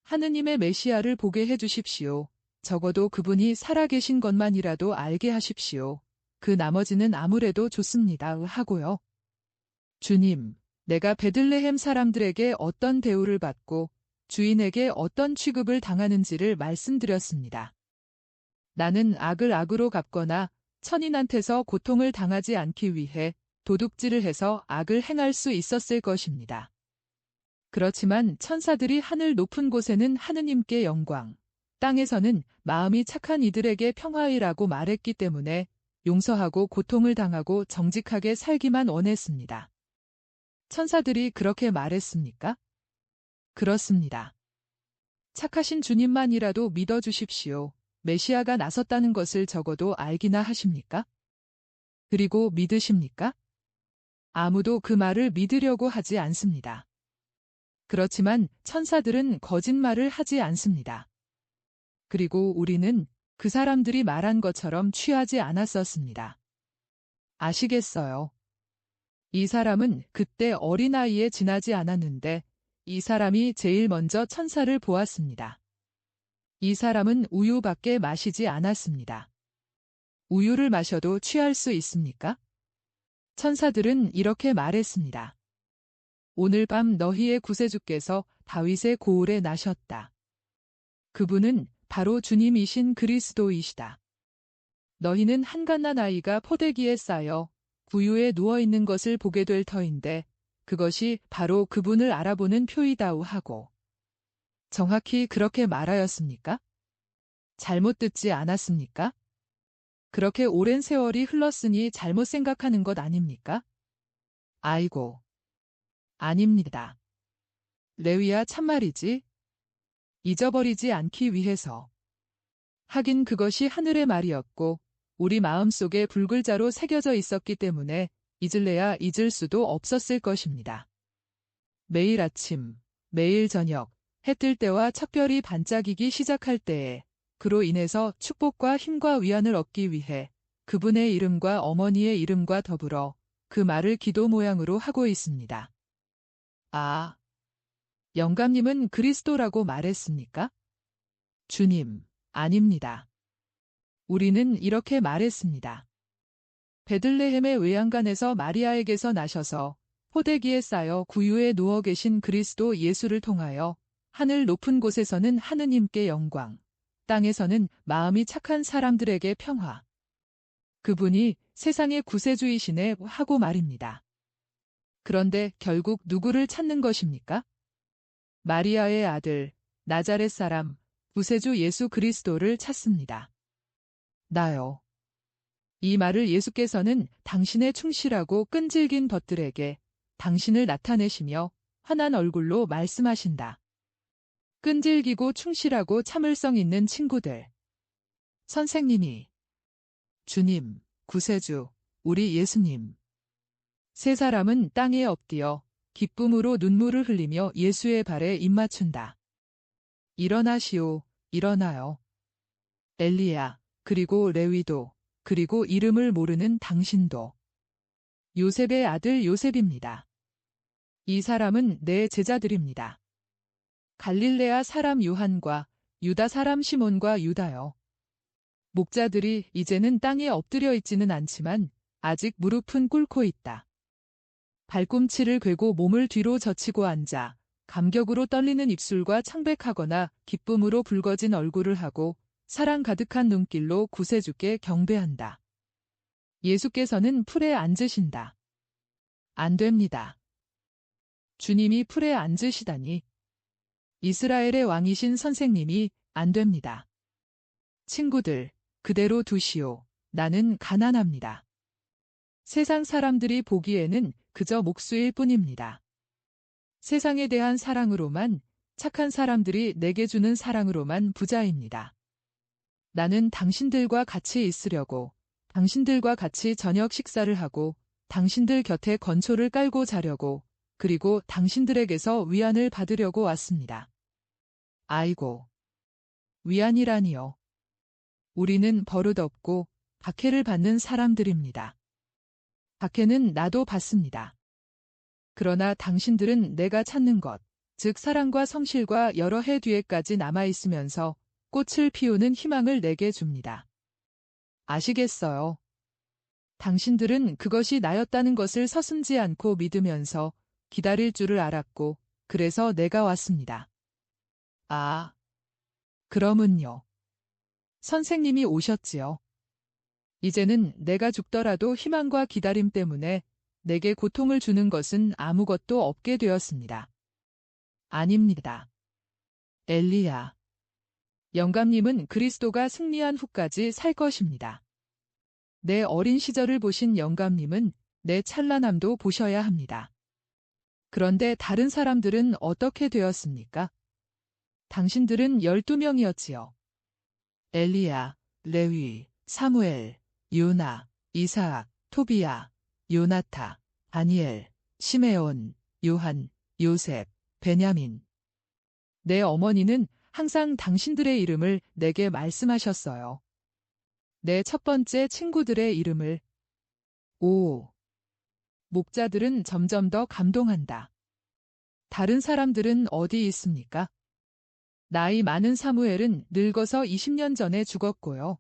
하느님의 메시아를 보게 해주십시오. 적어도 그분이 살아계신 것만이라도 알게 하십시오. 그 나머지는 아무래도 좋습니다. 하고요. 주님, 내가 베들레헴 사람들에게 어떤 대우를 받고 주인에게 어떤 취급을 당하는지를 말씀드렸습니다. 나는 악을 악으로 갚거나 천인한테서 고통을 당하지 않기 위해 도둑질을 해서 악을 행할 수 있었을 것입니다. 그렇지만 천사들이 하늘 높은 곳에는 하느님께 영광, 땅에서는 마음이 착한 이들에게 평화이라고 말했기 때문에 용서하고 고통을 당하고 정직하게 살기만 원했습니다. 천사들이 그렇게 말했습니까? 그렇습니다. 착하신 주님만이라도 믿어주십시오. 메시아가 나섰다는 것을 적어도 알기나 하십니까? 그리고 믿으십니까? 아무도 그 말을 믿으려고 하지 않습니다. 그렇지만 천사들은 거짓말을 하지 않습니다. 그리고 우리는 그 사람들이 말한 것처럼 취하지 않았었습니다. 아시겠어요? 이 사람은 그때 어린아이에 지나지 않았는데 이 사람이 제일 먼저 천사를 보았습니다. 이 사람은 우유밖에 마시지 않았습니다. 우유를 마셔도 취할 수 있습니까? 천사들은 이렇게 말했습니다. 오늘 밤 너희의 구세주께서 다윗의 고을에 나셨다. 그분은 바로 주님이신 그리스도이시다. 너희는 한갓난 아이가 포대기에 쌓여 구유에 누워있는 것을 보게 될 터인데 그것이 바로 그분을 알아보는 표이다우 하고 정확히 그렇게 말하였습니까? 잘못 듣지 않았습니까? 그렇게 오랜 세월이 흘렀으니 잘못 생각하는 것 아닙니까? 아이고. 아닙니다. 레위야 참말이지. 잊어버리지 않기 위해서. 하긴 그것이 하늘의 말이었고 우리 마음속에 불글자로 새겨져 있었기 때문에 잊을래야 잊을 수도 없었을 것입니다. 매일 아침, 매일 저녁, 해 뜰 때와 척별이 반짝이기 시작할 때에 그로 인해서 축복과 힘과 위안을 얻기 위해 그분의 이름과 어머니의 이름과 더불어 그 말을 기도 모양으로 하고 있습니다. 아, 영감님은 그리스도라고 말했습니까? 주님, 아닙니다. 우리는 이렇게 말했습니다. 베들레헴의 외양간에서 마리아에게서 나셔서 포대기에 쌓여 구유에 누워 계신 그리스도 예수를 통하여 하늘 높은 곳에서는 하느님께 영광, 땅에서는 마음이 착한 사람들에게 평화. 그분이 세상의 구세주이시네 하고 말입니다. 그런데 결국 누구를 찾는 것입니까? 마리아의 아들, 나자렛 사람, 구세주 예수 그리스도를 찾습니다. 나요. 이 말을 예수께서는 당신의 충실하고 끈질긴 벗들에게 당신을 나타내시며 환한 얼굴로 말씀하신다. 끈질기고 충실하고 참을성 있는 친구들. 선생님이, 주님, 구세주, 우리 예수님. 세 사람은 땅에 엎드려 기쁨으로 눈물을 흘리며 예수의 발에 입맞춘다. 일어나시오, 일어나요. 엘리야, 그리고 레위도, 그리고 이름을 모르는 당신도. 요셉의 아들 요셉입니다. 이 사람은 내 제자들입니다. 갈릴레아 사람 요한과 유다 사람 시몬과 유다요. 목자들이 이제는 땅에 엎드려 있지는 않지만 아직 무릎은 꿇고 있다. 발꿈치를 괴고 몸을 뒤로 젖히고 앉아 감격으로 떨리는 입술과 창백하거나 기쁨으로 붉어진 얼굴을 하고 사랑 가득한 눈길로 구세주께 경배한다. 예수께서는 풀에 앉으신다. 안 됩니다. 주님이 풀에 앉으시다니. 이스라엘의 왕이신 선생님이 안 됩니다. 친구들, 그대로 두시오. 나는 가난합니다. 세상 사람들이 보기에는 그저 목수일 뿐입니다. 세상에 대한 사랑으로만, 착한 사람들이 내게 주는 사랑으로만 부자입니다. 나는 당신들과 같이 있으려고, 당신들과 같이 저녁 식사를 하고, 당신들 곁에 건초를 깔고 자려고, 그리고 당신들에게서 위안을 받으려고 왔습니다. 아이고, 위안이라니요. 우리는 버릇없고 박해를 받는 사람들입니다. 박해는 나도 받습니다. 그러나 당신들은 내가 찾는 것, 즉 사랑과 성실과 여러 해 뒤에까지 남아있으면서 꽃을 피우는 희망을 내게 줍니다. 아시겠어요? 당신들은 그것이 나였다는 것을 서슴지 않고 믿으면서 기다릴 줄을 알았고, 그래서 내가 왔습니다. 아, 그러면요. 선생님이 오셨지요. 이제는 내가 죽더라도 희망과 기다림 때문에 내게 고통을 주는 것은 아무것도 없게 되었습니다. 아닙니다. 엘리야. 영감님은 그리스도가 승리한 후까지 살 것입니다. 내 어린 시절을 보신 영감님은 내 찬란함도 보셔야 합니다. 그런데 다른 사람들은 어떻게 되었습니까? 당신들은 12명이었지요. 엘리야, 레위, 사무엘, 요나, 이사악, 토비야, 요나타, 다니엘, 시메온, 요한, 요셉, 베냐민. 내 어머니는 항상 당신들의 이름을 내게 말씀하셨어요. 내 첫 번째 친구들의 이름을. 오. 목자들은 점점 더 감동한다. 다른 사람들은 어디 있습니까? 나이 많은 사무엘은 늙어서 20년 전에 죽었고요.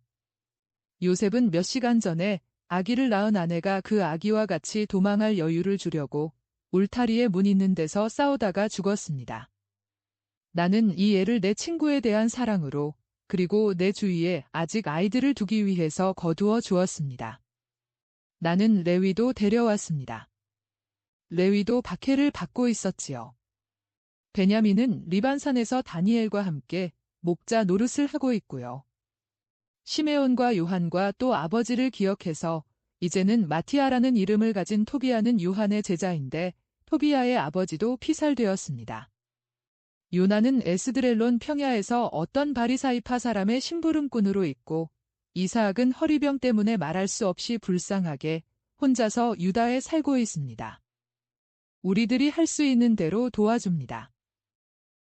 요셉은 몇 시간 전에 아기를 낳은 아내가 그 아기와 같이 도망할 여유를 주려고 울타리에 문 있는 데서 싸우다가 죽었습니다. 나는 이 애를 내 친구에 대한 사랑으로 그리고 내 주위에 아직 아이들을 두기 위해서 거두어 주었습니다. 나는 레위도 데려왔습니다. 레위도 박해를 받고 있었지요. 베냐민은 리반산에서 다니엘과 함께 목자 노릇을 하고 있고요. 시메온과 요한과 또 아버지를 기억해서 이제는 마티아라는 이름을 가진 토비아는 요한의 제자인데 토비아의 아버지도 피살되었습니다. 요나는 에스드렐론 평야에서 어떤 바리사이파 사람의 심부름꾼으로 있고 이사악은 허리병 때문에 말할 수 없이 불쌍하게 혼자서 유다에 살고 있습니다. 우리들이 할 수 있는 대로 도와줍니다.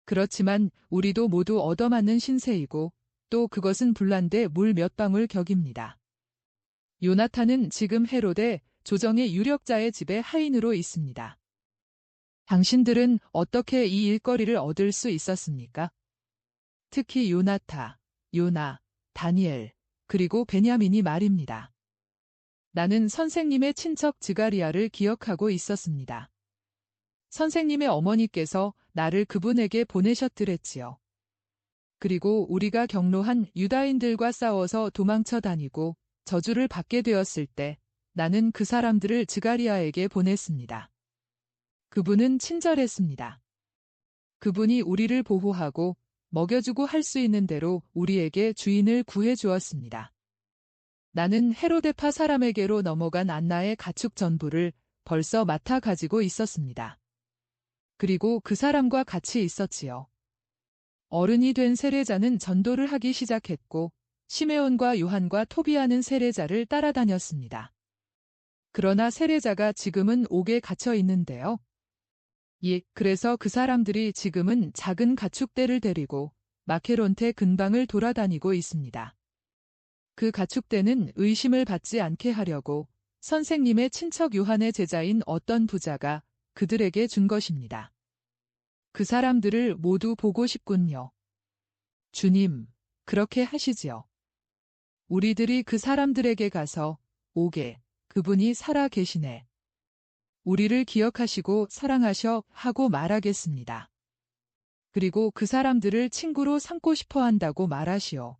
그렇지만 우리도 모두 얻어맞는 신세이고 또 그것은 불난데 물 몇 방울 격입니다. 요나탄은 지금 헤롯의 조정의 유력자의 집에 하인으로 있습니다. 당신들은 어떻게 이 일거리를 얻을 수 있었습니까? 특히 요나타, 요나, 다니엘, 그리고 베냐민이 말입니다. 나는 선생님의 친척 즈가리아를 기억하고 있었습니다. 선생님의 어머니께서 나를 그분에게 보내셨더랬지요. 그리고 우리가 경로한 유다인들과 싸워서 도망쳐 다니고 저주를 받게 되었을 때 나는 그 사람들을 즈가리아에게 보냈습니다. 그분은 친절했습니다. 그분이 우리를 보호하고 먹여주고 할 수 있는 대로 우리에게 주인을 구해 주었습니다. 나는 헤로데파 사람에게로 넘어간 안나의 가축 전부를 벌써 맡아 가지고 있었습니다. 그리고 그 사람과 같이 있었지요. 어른이 된 세례자는 전도를 하기 시작했고 시메온과 요한과 토비아는 세례자를 따라다녔습니다. 그러나 세례자가 지금은 옥에 갇혀 있는데요. 예, 그래서 그 사람들이 지금은 작은 가축대를 데리고 마케론테 근방을 돌아다니고 있습니다. 그 가축대는 의심을 받지 않게 하려고 선생님의 친척 요한의 제자인 어떤 부자가 그들에게 준 것입니다. 그 사람들을 모두 보고 싶군요. 주님, 그렇게 하시지요. 우리들이 그 사람들에게 가서 오게, 그분이 살아 계시네. 우리를 기억하시고 사랑하셔 하고 말하겠습니다. 그리고 그 사람들을 친구로 삼고 싶어 한다고 말하시오.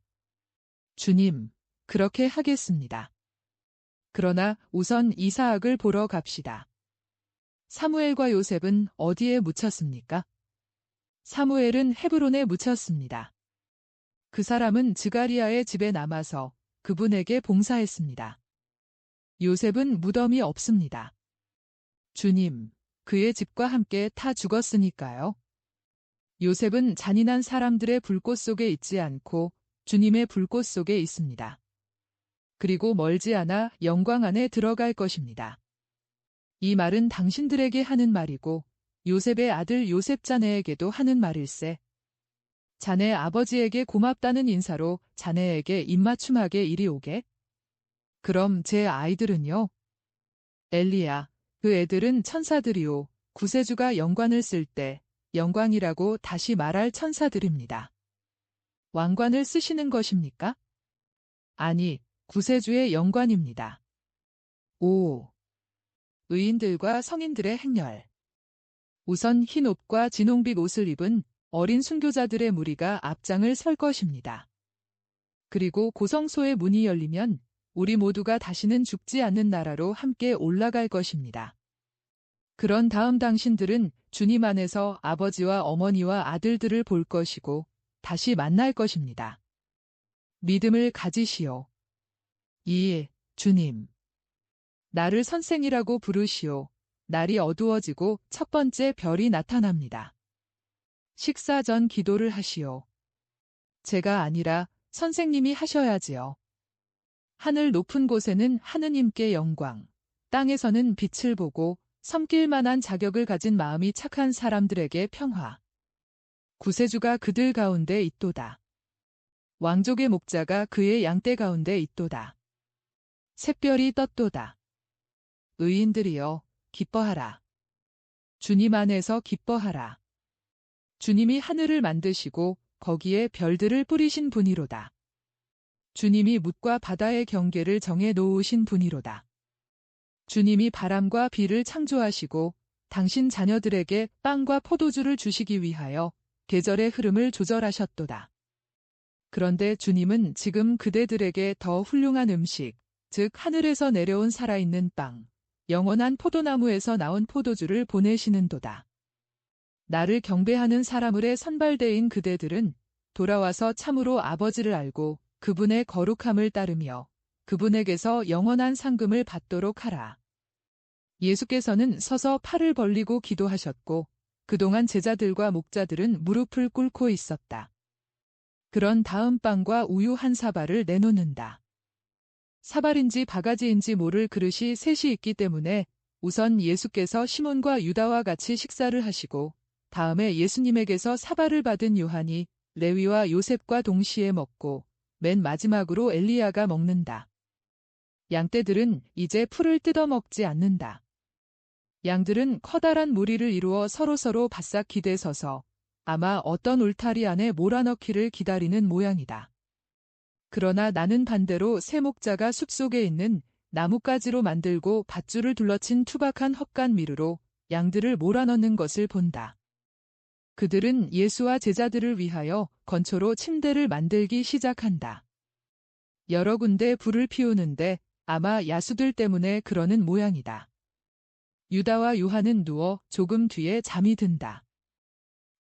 주님, 그렇게 하겠습니다. 그러나 우선 이사학을 보러 갑시다. 사무엘과 요셉은 어디에 묻혔습니까? 사무엘은 헤브론에 묻혔습니다. 그 사람은 즈가리아의 집에 남아서 그분에게 봉사했습니다. 요셉은 무덤이 없습니다. 주님, 그의 집과 함께 타 죽었으니까요. 요셉은 잔인한 사람들의 불꽃 속에 있지 않고 주님의 불꽃 속에 있습니다. 그리고 멀지 않아 영광 안에 들어갈 것입니다. 이 말은 당신들에게 하는 말이고 요셉의 아들 요셉 자네에게도 하는 말일세. 자네 아버지에게 고맙다는 인사로 자네에게 입맞춤하게 이리 오게. 그럼 제 아이들은요? 엘리야, 그 애들은 천사들이요. 구세주가 영관을 쓸 때 영광이라고 다시 말할 천사들입니다. 왕관을 쓰시는 것입니까? 아니, 구세주의 영관입니다. 5. 의인들과 성인들의 행렬. 우선 흰 옷과 진홍빛 옷을 입은 어린 순교자들의 무리가 앞장을 설 것입니다. 그리고 고성소의 문이 열리면 우리 모두가 다시는 죽지 않는 나라로 함께 올라갈 것입니다. 그런 다음 당신들은 주님 안에서 아버지와 어머니와 아들들을 볼 것이고 다시 만날 것입니다. 믿음을 가지시오. 2. 주님. 나를 선생이라고 부르시오. 날이 어두워지고 첫 번째 별이 나타납니다. 식사 전 기도를 하시오. 제가 아니라 선생님이 하셔야지요. 하늘 높은 곳에는 하느님께 영광, 땅에서는 빛을 보고 섬길 만한 자격을 가진 마음이 착한 사람들에게 평화. 구세주가 그들 가운데 있도다. 왕족의 목자가 그의 양떼 가운데 있도다. 샛별이 떴도다. 의인들이여, 기뻐하라. 주님 안에서 기뻐하라. 주님이 하늘을 만드시고 거기에 별들을 뿌리신 분이로다. 주님이 뭇과 바다의 경계를 정해 놓으신 분이로다. 주님이 바람과 비를 창조하시고 당신 자녀들에게 빵과 포도주를 주시기 위하여 계절의 흐름을 조절하셨도다. 그런데 주님은 지금 그대들에게 더 훌륭한 음식, 즉 하늘에서 내려온 살아있는 빵, 영원한 포도나무에서 나온 포도주를 보내시는도다. 나를 경배하는 사람들의 선발대인 그대들은 돌아와서 참으로 아버지를 알고 그분의 거룩함을 따르며 그분에게서 영원한 상금을 받도록 하라. 예수께서는 서서 팔을 벌리고 기도하셨고 그동안 제자들과 목자들은 무릎을 꿇고 있었다. 그런 다음 빵과 우유 한 사발을 내놓는다. 사발인지 바가지인지 모를 그릇이 셋이 있기 때문에 우선 예수께서 시몬과 유다와 같이 식사를 하시고 다음에 예수님에게서 사발을 받은 요한이 레위와 요셉과 동시에 먹고 맨 마지막으로 엘리야가 먹는다. 양떼들은 이제 풀을 뜯어먹지 않는다. 양들은 커다란 무리를 이루어 서로서로 바싹 기대 서서 아마 어떤 울타리 안에 몰아넣기를 기다리는 모양이다. 그러나 나는 반대로 새 목자가 숲속에 있는 나뭇가지로 만들고 밧줄을 둘러친 투박한 헛간 미루로 양들을 몰아넣는 것을 본다. 그들은 예수와 제자들을 위하여 건초로 침대를 만들기 시작한다. 여러 군데 불을 피우는데 아마 야수들 때문에 그러는 모양이다. 유다와 요한은 누워 조금 뒤에 잠이 든다.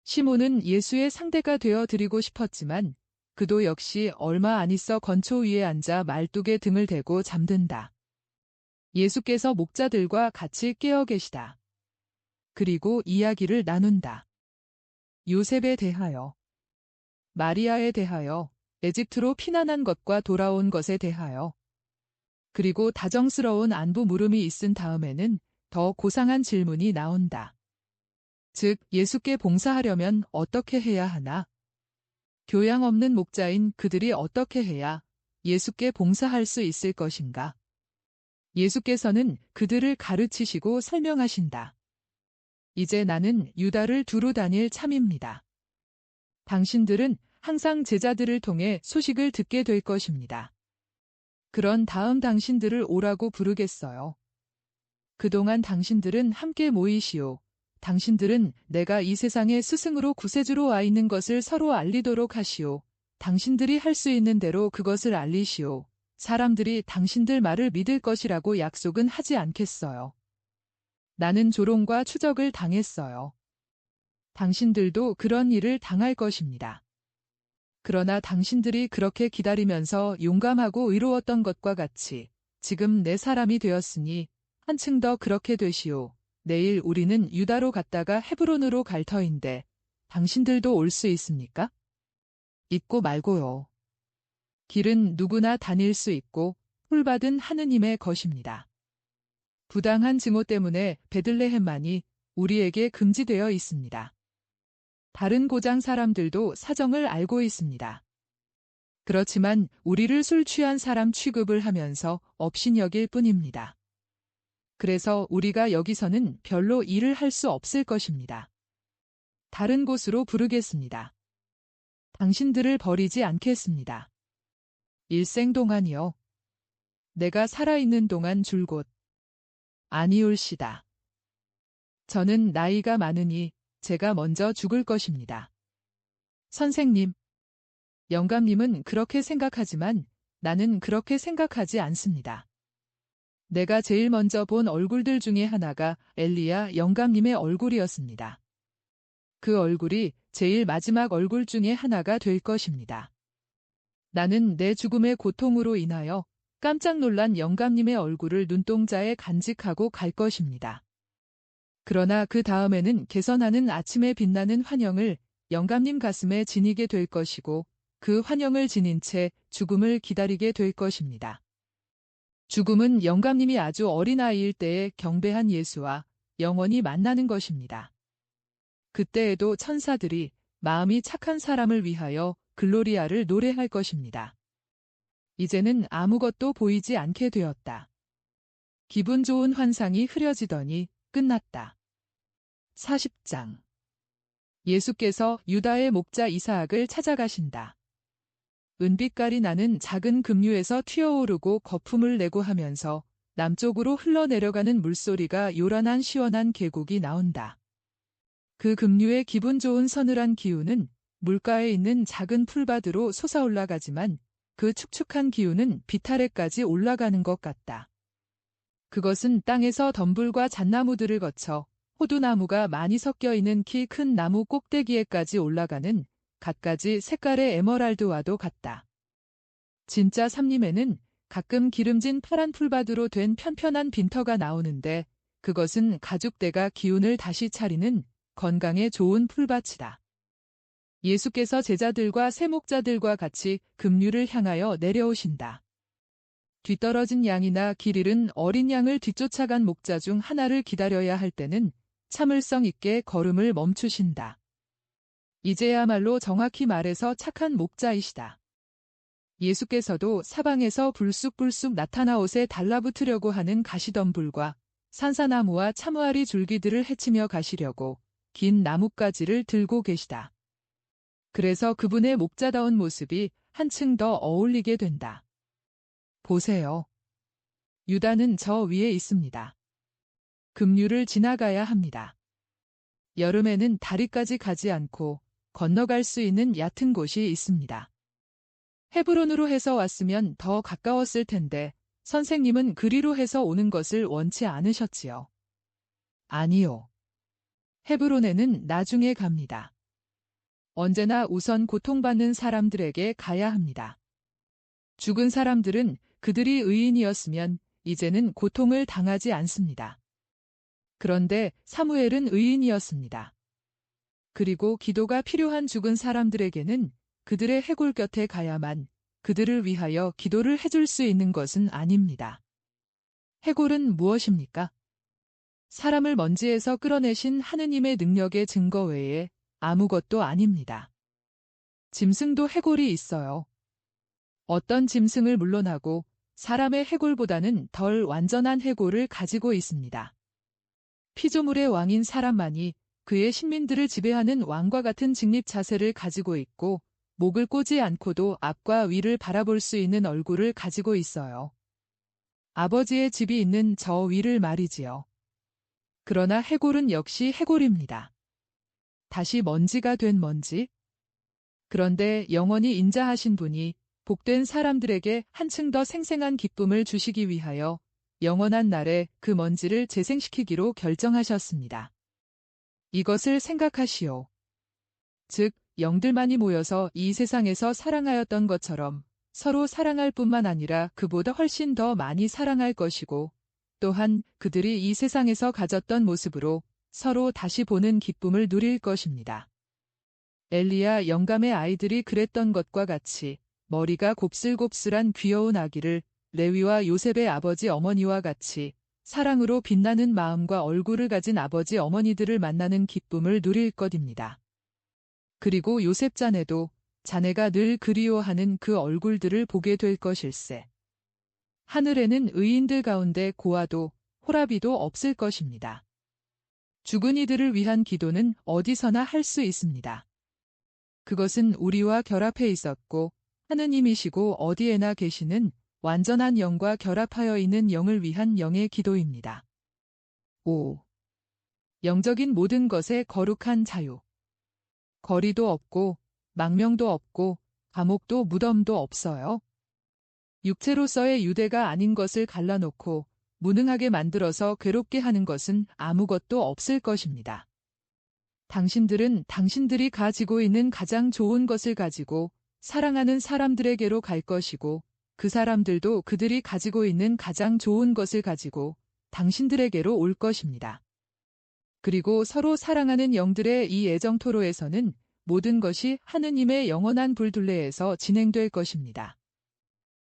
시몬은 예수의 상대가 되어 드리고 싶었지만 그도 역시 얼마 안 있어 건초 위에 앉아 말뚝에 등을 대고 잠든다. 예수께서 목자들과 같이 깨어 계시다. 그리고 이야기를 나눈다. 요셉에 대하여, 마리아에 대하여, 에집트로 피난한 것과 돌아온 것에 대하여, 그리고 다정스러운 안부 물음이 있은 다음에는 더 고상한 질문이 나온다. 즉 예수께 봉사하려면 어떻게 해야 하나? 교양 없는 목자인 그들이 어떻게 해야 예수께 봉사할 수 있을 것인가? 예수께서는 그들을 가르치시고 설명하신다. 이제 나는 유다를 두루 다닐 참입니다. 당신들은 항상 제자들을 통해 소식을 듣게 될 것입니다. 그런 다음 당신들을 오라고 부르겠어요. 그동안 당신들은 함께 모이시오. 당신들은 내가 이 세상의 스승으로 구세주로 와 있는 것을 서로 알리도록 하시오. 당신들이 할 수 있는 대로 그것을 알리시오. 사람들이 당신들 말을 믿을 것이라고 약속은 하지 않겠어요. 나는 조롱과 추적을 당했어요. 당신들도 그런 일을 당할 것입니다. 그러나 당신들이 그렇게 기다리면서 용감하고 의로웠던 것과 같이 지금 내 사람이 되었으니 한층 더 그렇게 되시오. 내일 우리는 유다로 갔다가 헤브론으로 갈 터인데 당신들도 올 수 있습니까? 있고 말고요. 길은 누구나 다닐 수 있고 홀받은 하느님의 것입니다. 부당한 증오 때문에 베들레헴만이 우리에게 금지되어 있습니다. 다른 고장 사람들도 사정을 알고 있습니다. 그렇지만 우리를 술 취한 사람 취급을 하면서 업신여길 뿐입니다. 그래서 우리가 여기서는 별로 일을 할 수 없을 것입니다. 다른 곳으로 부르겠습니다. 당신들을 버리지 않겠습니다. 일생 동안이요. 내가 살아있는 동안 줄곧 아니올시다. 저는 나이가 많으니 제가 먼저 죽을 것입니다. 선생님, 영감님은 그렇게 생각하지만 나는 그렇게 생각하지 않습니다. 내가 제일 먼저 본 얼굴들 중에 하나가 엘리야 영감님의 얼굴이었습니다. 그 얼굴이 제일 마지막 얼굴 중에 하나가 될 것입니다. 나는 내 죽음의 고통으로 인하여 깜짝 놀란 영감님의 얼굴을 눈동자에 간직하고 갈 것입니다. 그러나 그 다음에는 개선하는 아침에 빛나는 환영을 영감님 가슴에 지니게 될 것이고 그 환영을 지닌 채 죽음을 기다리게 될 것입니다. 죽음은 영감님이 아주 어린아이일 때에 경배한 예수와 영원히 만나는 것입니다. 그때에도 천사들이 마음이 착한 사람을 위하여 글로리아를 노래할 것입니다. 이제는 아무것도 보이지 않게 되었다. 기분 좋은 환상이 흐려지더니 끝났다. 40장. 예수께서 유다의 목자 이사학을 찾아가신다. 은빛깔이 나는 작은 급류에서 튀어오르고 거품을 내고 하면서 남쪽으로 흘러내려가는 물소리가 요란한 시원한 계곡이 나온다. 그 급류의 기분 좋은 서늘한 기운은 물가에 있는 작은 풀밭으로 솟아올라가지만 그 축축한 기운은 비탈에까지 올라가는 것 같다. 그것은 땅에서 덤불과 잣나무들을 거쳐 호두나무가 많이 섞여 있는 키 큰 나무 꼭대기에까지 올라가는 갖가지 색깔의 에메랄드와도 같다. 진짜 삼림에는 가끔 기름진 파란 풀밭으로 된 편편한 빈터가 나오는데 그것은 가죽대가 기운을 다시 차리는 건강에 좋은 풀밭이다. 예수께서 제자들과 세목자들과 같이 급류를 향하여 내려오신다. 뒤떨어진 양이나 길 잃은 어린 양을 뒤쫓아간 목자 중 하나를 기다려야 할 때는 참을성 있게 걸음을 멈추신다. 이제야말로 정확히 말해서 착한 목자이시다. 예수께서도 사방에서 불쑥불쑥 나타나 옷에 달라붙으려고 하는 가시덤불과 산사나무와 참외아리 줄기들을 헤치며 가시려고 긴 나뭇가지를 들고 계시다. 그래서 그분의 목자다운 모습이 한층 더 어울리게 된다. 보세요. 유다는 저 위에 있습니다. 급류를 지나가야 합니다. 여름에는 다리까지 가지 않고 건너갈 수 있는 얕은 곳이 있습니다. 헤브론으로 해서 왔으면 더 가까웠을 텐데 선생님은 그리로 해서 오는 것을 원치 않으셨지요. 아니요. 헤브론에는 나중에 갑니다. 언제나 우선 고통받는 사람들에게 가야 합니다. 죽은 사람들은 그들이 의인이었으면 이제는 고통을 당하지 않습니다. 그런데 사무엘은 의인이었습니다. 그리고 기도가 필요한 죽은 사람들에게는 그들의 해골 곁에 가야만 그들을 위하여 기도를 해줄 수 있는 것은 아닙니다. 해골은 무엇입니까? 사람을 먼지에서 끌어내신 하느님의 능력의 증거 외에 아무것도 아닙니다. 짐승도 해골이 있어요. 어떤 짐승을 물러나고 사람의 해골보다는 덜 완전한 해골을 가지고 있습니다. 피조물의 왕인 사람만이 그의 식민들을 지배하는 왕과 같은 직립 자세를 가지고 있고 목을 꼬지 않고도 앞과 위를 바라볼 수 있는 얼굴을 가지고 있어요. 아버지의 집이 있는 저 위를 말이지요. 그러나 해골은 역시 해골입니다. 다시 먼지가 된 먼지? 그런데 영원히 인자하신 분이 복된 사람들에게 한층 더 생생한 기쁨을 주시기 위하여 영원한 날에 그 먼지를 재생시키기로 결정하셨습니다. 이것을 생각하시오. 즉, 영들만이 모여서 이 세상에서 사랑하였던 것처럼 서로 사랑할 뿐만 아니라 그보다 훨씬 더 많이 사랑할 것이고 또한 그들이 이 세상에서 가졌던 모습으로 서로 다시 보는 기쁨을 누릴 것입니다. 엘리야 영감의 아이들이 그랬던 것과 같이 머리가 곱슬곱슬한 귀여운 아기를 레위와 요셉의 아버지 어머니와 같이 사랑으로 빛나는 마음과 얼굴을 가진 아버지 어머니들을 만나는 기쁨을 누릴 것입니다. 그리고 요셉 자네도 자네가 늘 그리워하는 그 얼굴들을 보게 될 것일세. 하늘에는 의인들 가운데 고아도 호라비도 없을 것입니다. 죽은 이들을 위한 기도는 어디서나 할 수 있습니다. 그것은 우리와 결합해 있었고 하느님이시고 어디에나 계시는 완전한 영과 결합하여 있는 영을 위한 영의 기도입니다. 5. 영적인 모든 것의 거룩한 자유. 거리도 없고 망명도 없고 감옥도 무덤도 없어요. 육체로서의 유대가 아닌 것을 갈라놓고 무능하게 만들어서 괴롭게 하는 것은 아무것도 없을 것입니다. 당신들은 당신들이 가지고 있는 가장 좋은 것을 가지고 사랑하는 사람들에게로 갈 것이고 그 사람들도 그들이 가지고 있는 가장 좋은 것을 가지고 당신들에게로 올 것입니다. 그리고 서로 사랑하는 영들의 이 애정 토로에서는 모든 것이 하느님의 영원한 불둘레에서 진행될 것입니다.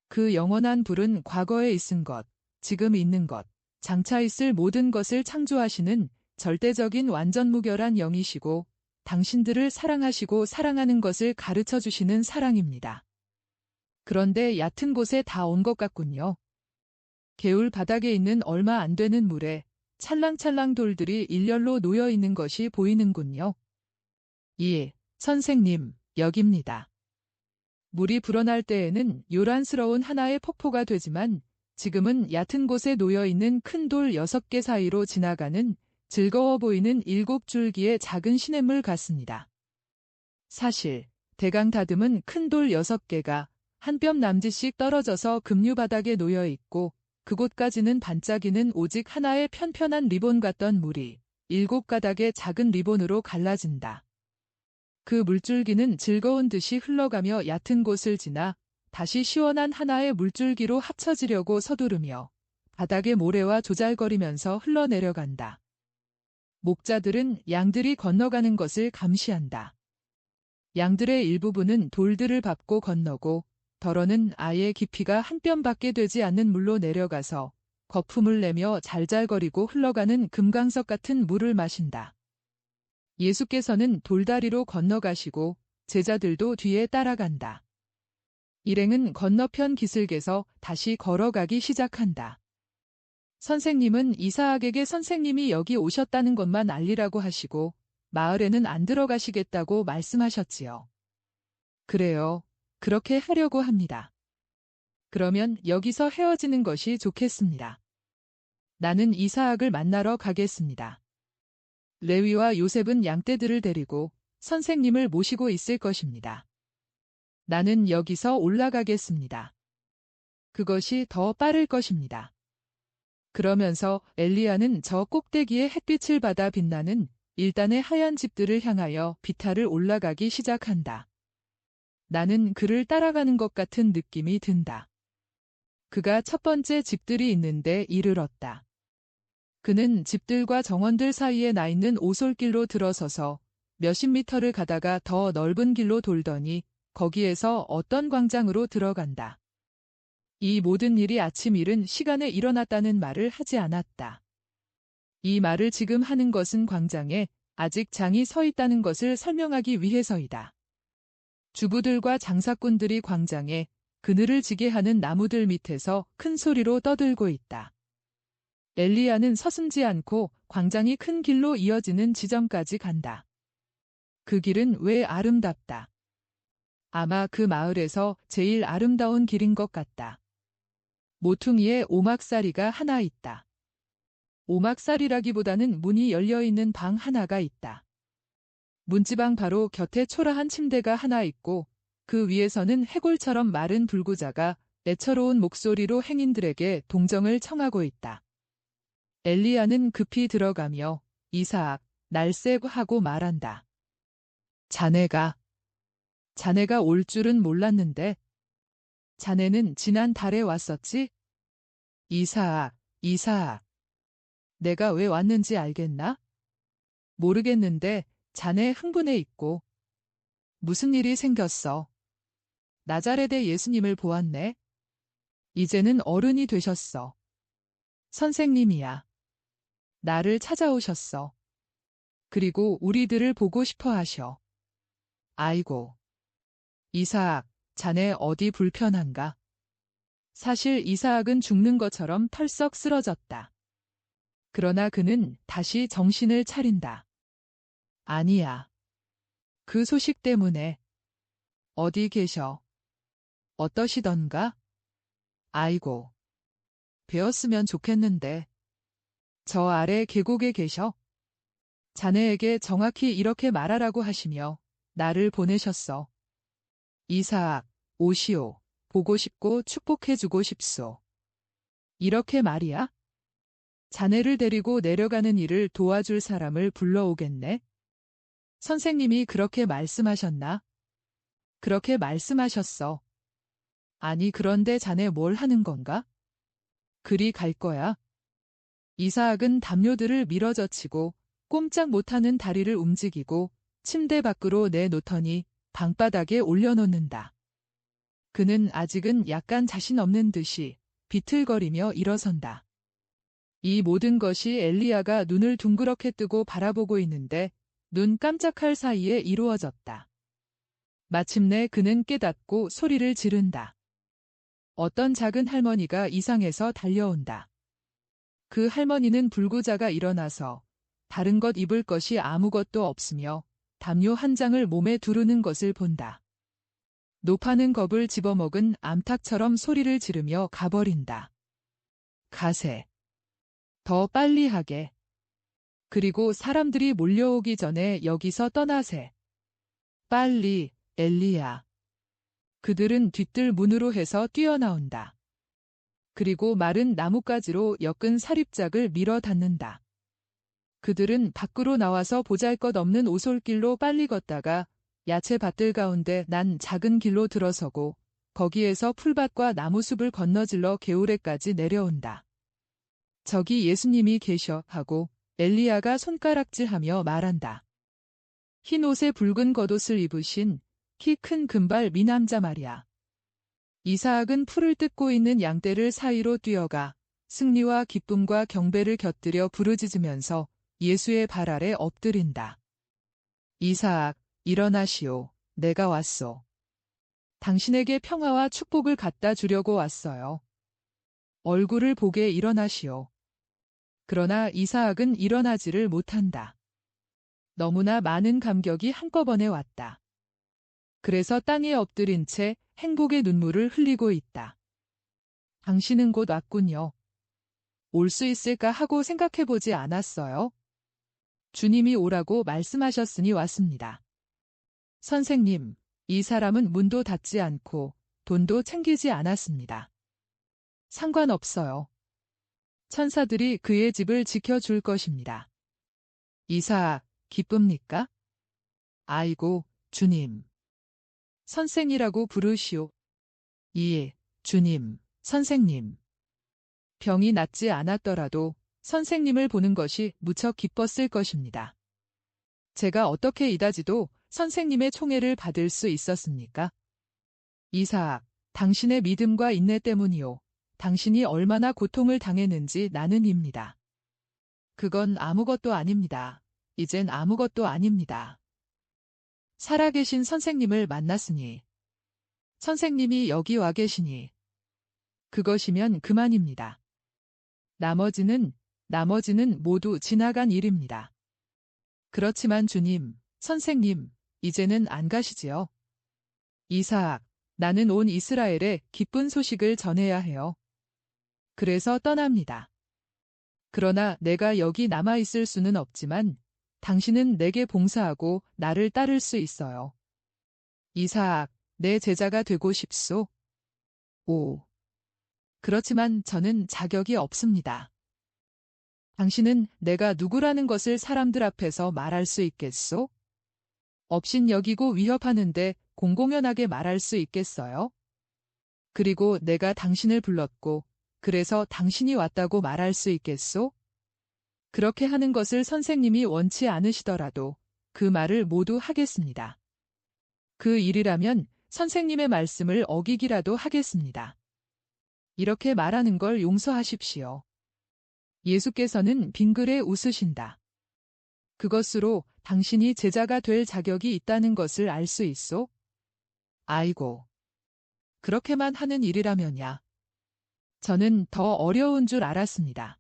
그 영원한 불은 과거에 있은 것, 지금 있는 것, 장차 있을 모든 것을 창조하시는 절대적인 완전무결한 영이시고 당신들을 사랑하시고 사랑하는 것을 가르쳐 주시는 사랑입니다. 그런데 얕은 곳에 다 온 것 같군요. 개울 바닥에 있는 얼마 안 되는 물에 찰랑찰랑 돌들이 일렬로 놓여 있는 것이 보이는군요. 예, 선생님, 여깁니다. 물이 불어날 때에는 요란스러운 하나의 폭포가 되지만 지금은 얕은 곳에 놓여 있는 큰 돌 6개 사이로 지나가는 즐거워 보이는 7줄기의 작은 시냇물 같습니다. 사실 대강 다듬은 큰 돌 6개가 한 뼘 남짓씩 떨어져서 급류 바닥에 놓여 있고 그곳까지는 반짝이는 오직 하나의 편편한 리본 같던 물이 7가닥의 작은 리본으로 갈라진다. 그 물줄기는 즐거운 듯이 흘러가며 얕은 곳을 지나 다시 시원한 하나의 물줄기로 합쳐지려고 서두르며 바닥의 모래와 조잘거리면서 흘러내려간다. 목자들은 양들이 건너가는 것을 감시한다. 양들의 일부분은 돌들을 밟고 건너고 덜어는 아예 깊이가 한 뼘밖에 되지 않는 물로 내려가서 거품을 내며 잘잘거리고 흘러가는 금강석 같은 물을 마신다. 예수께서는 돌다리로 건너가시고 제자들도 뒤에 따라간다. 일행은 건너편 기슭에서 다시 걸어가기 시작한다. 선생님은 이사학에게 선생님이 여기 오셨다는 것만 알리라고 하시고 마을에는 안 들어가시겠다고 말씀하셨지요. 그래요. 그렇게 하려고 합니다. 그러면 여기서 헤어지는 것이 좋겠습니다. 나는 이사학을 만나러 가겠습니다. 레위와 요셉은 양떼들을 데리고 선생님을 모시고 있을 것입니다. 나는 여기서 올라가겠습니다. 그것이 더 빠를 것입니다. 그러면서 엘리야는 저 꼭대기에 햇빛을 받아 빛나는 일단의 하얀 집들을 향하여 비탈을 올라가기 시작한다. 나는 그를 따라가는 것 같은 느낌이 든다. 그가 첫 번째 집들이 있는데 이르렀다. 그는 집들과 정원들 사이에 나 있는 오솔길로 들어서서 몇십 미터를 가다가 더 넓은 길로 돌더니 거기에서 어떤 광장으로 들어간다. 이 모든 일이 아침 이른 시간에 일어났다는 말을 하지 않았다. 이 말을 지금 하는 것은 광장에 아직 장이 서 있다는 것을 설명하기 위해서이다. 주부들과 장사꾼들이 광장에 그늘을 지게 하는 나무들 밑에서 큰 소리로 떠들고 있다. 엘리야는 서슴지 않고 광장이 큰 길로 이어지는 지점까지 간다. 그 길은 왜 아름답다. 아마 그 마을에서 제일 아름다운 길인 것 같다. 모퉁이에 오막살이가 하나 있다. 오막살이라기보다는 문이 열려있는 방 하나가 있다. 문지방 바로 곁에 초라한 침대가 하나 있고 그 위에서는 해골처럼 마른 불구자가 애처로운 목소리로 행인들에게 동정을 청하고 있다. 엘리야는 급히 들어가며 이삭, 날쌔 하고 말한다. 자네가 올 줄은 몰랐는데 자네는 지난 달에 왔었지? 이삭, 내가 왜 왔는지 알겠나? 모르겠는데 자네 흥분해 있고. 무슨 일이 생겼어? 나자렛의 예수님을 보았네. 이제는 어른이 되셨어. 선생님이야. 나를 찾아오셨어. 그리고 우리들을 보고 싶어 하셔. 아이고. 이삭, 자네 어디 불편한가? 사실 이삭은 죽는 것처럼 털썩 쓰러졌다. 그러나 그는 다시 정신을 차린다. 아니야. 그 소식 때문에. 어디 계셔? 어떠시던가? 아이고. 뵈었으면 좋겠는데. 저 아래 계곡에 계셔? 자네에게 정확히 이렇게 말하라고 하시며 나를 보내셨어. 이삭, 오시오. 보고 싶고 축복해주고 싶소. 이렇게 말이야? 자네를 데리고 내려가는 일을 도와줄 사람을 불러오겠네? 선생님이 그렇게 말씀하셨나? 그렇게 말씀하셨어. 아니 그런데 자네 뭘 하는 건가? 그리 갈 거야? 이삭은 담요들을 밀어젖히고 꼼짝 못하는 다리를 움직이고 침대 밖으로 내놓더니 방바닥에 올려놓는다. 그는 아직은 약간 자신 없는 듯이 비틀거리며 일어선다. 이 모든 것이 엘리야가 눈을 둥그렇게 뜨고 바라보고 있는데 눈 깜짝할 사이에 이루어졌다. 마침내 그는 깨닫고 소리를 지른다. 어떤 작은 할머니가 이상해서 달려온다. 그 할머니는 불구자가 일어나서 다른 것 입을 것이 아무것도 없으며 담요 한 장을 몸에 두르는 것을 본다. 노파는 겁을 집어먹은 암탉처럼 소리를 지르며 가버린다. 가세. 더 빨리 하게. 그리고 사람들이 몰려오기 전에 여기서 떠나세. 빨리, 엘리야. 그들은 뒤뜰 문으로 해서 뛰어나온다. 그리고 마른 나뭇가지로 엮은 사립작을 밀어 닫는다. 그들은 밖으로 나와서 보잘것없는 오솔길로 빨리 걷다가 야채밭들 가운데 난 작은 길로 들어서고 거기에서 풀밭과 나무숲을 건너질러 개울에까지 내려온다. 저기 예수님이 계셔 하고 엘리야가 손가락질하며 말한다. 흰 옷에 붉은 겉옷을 입으신 키 큰 금발 미남자 말이야. 이삭은 풀을 뜯고 있는 양떼를 사이로 뛰어가 승리와 기쁨과 경배를 곁들여 부르짖으면서 예수의 발 아래 엎드린다. 이삭, 일어나시오. 내가 왔소. 당신에게 평화와 축복을 갖다 주려고 왔어요. 얼굴을 보게 일어나시오. 그러나 이삭은 일어나지를 못한다. 너무나 많은 감격이 한꺼번에 왔다. 그래서 땅에 엎드린 채 행복의 눈물을 흘리고 있다. 당신은 곧 왔군요. 올 수 있을까 하고 생각해보지 않았어요. 주님이 오라고 말씀하셨으니 왔습니다. 선생님, 이 사람은 문도 닫지 않고 돈도 챙기지 않았습니다. 상관없어요. 천사들이 그의 집을 지켜줄 것입니다. 이삭, 기쁩니까? 아이고, 주님. 선생이라고 부르시오. 예, 주님, 선생님. 병이 낫지 않았더라도 선생님을 보는 것이 무척 기뻤을 것입니다. 제가 어떻게 이다지도 선생님의 총애를 받을 수 있었습니까? 이삭, 당신의 믿음과 인내 때문이요. 당신이 얼마나 고통을 당했는지 나는 입니다. 그건 아무것도 아닙니다. 이젠 아무것도 아닙니다. 살아계신 선생님을 만났으니, 선생님이 여기 와 계시니, 그것이면 그만입니다. 나머지는 모두 지나간 일입니다. 그렇지만 주님, 선생님, 이제는 안 가시지요? 이사악, 나는 온 이스라엘에 기쁜 소식을 전해야 해요. 그래서 떠납니다. 그러나 내가 여기 남아있을 수는 없지만 당신은 내게 봉사하고 나를 따를 수 있어요. 이사악, 내 제자가 되고 싶소? 오. 그렇지만 저는 자격이 없습니다. 당신은 내가 누구라는 것을 사람들 앞에서 말할 수 있겠소? 업신여기고 위협하는데 공공연하게 말할 수 있겠어요? 그리고 내가 당신을 불렀고 그래서 당신이 왔다고 말할 수 있겠소? 그렇게 하는 것을 선생님이 원치 않으시더라도 그 말을 모두 하겠습니다. 그 일이라면 선생님의 말씀을 어기기라도 하겠습니다. 이렇게 말하는 걸 용서하십시오. 예수께서는 빙그레 웃으신다. 그것으로 당신이 제자가 될 자격이 있다는 것을 알 수 있소? 아이고. 그렇게만 하는 일이라면야. 저는 더 어려운 줄 알았습니다.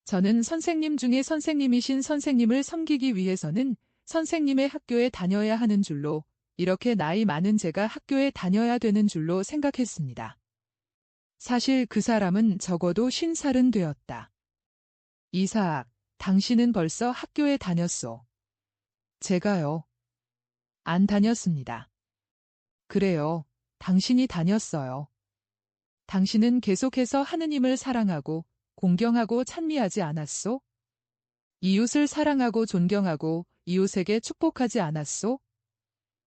저는 선생님 중에 선생님이신 선생님을 섬기기 위해서는 선생님의 학교에 다녀야 하는 줄로, 이렇게 나이 많은 제가 학교에 다녀야 되는 줄로 생각했습니다. 사실 그 사람은 적어도 50살은 되었다. 이사악, 당신은 벌써 학교에 다녔소. 제가요. 안 다녔습니다. 그래요. 당신이 다녔어요. 당신은 계속해서 하느님을 사랑하고 공경하고 찬미하지 않았소? 이웃을 사랑하고 존경하고 이웃에게 축복하지 않았소?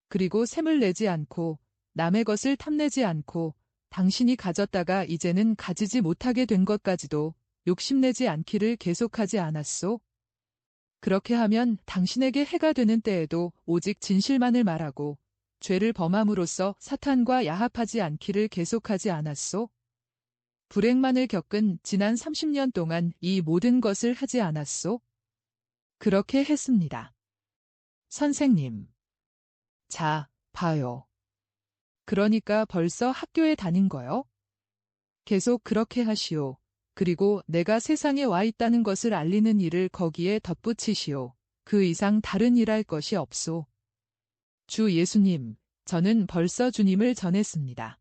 그리고 샘을 내지 않고 남의 것을 탐내지 않고 당신이 가졌다가 이제는 가지지 못하게 된 것까지도 욕심내지 않기를 계속하지 않았소? 그렇게 하면 당신에게 해가 되는 때에도 오직 진실만을 말하고 죄를 범함으로써 사탄과 야합하지 않기를 계속하지 않았소? 불행만을 겪은 지난 30년 동안 이 모든 것을 하지 않았소? 그렇게 했습니다. 선생님. 자, 봐요. 그러니까 벌써 학교에 다닌 거요? 계속 그렇게 하시오. 그리고 내가 세상에 와 있다는 것을 알리는 일을 거기에 덧붙이시오. 그 이상 다른 일 할 것이 없소. 주 예수님, 저는 벌써 주님을 전했습니다.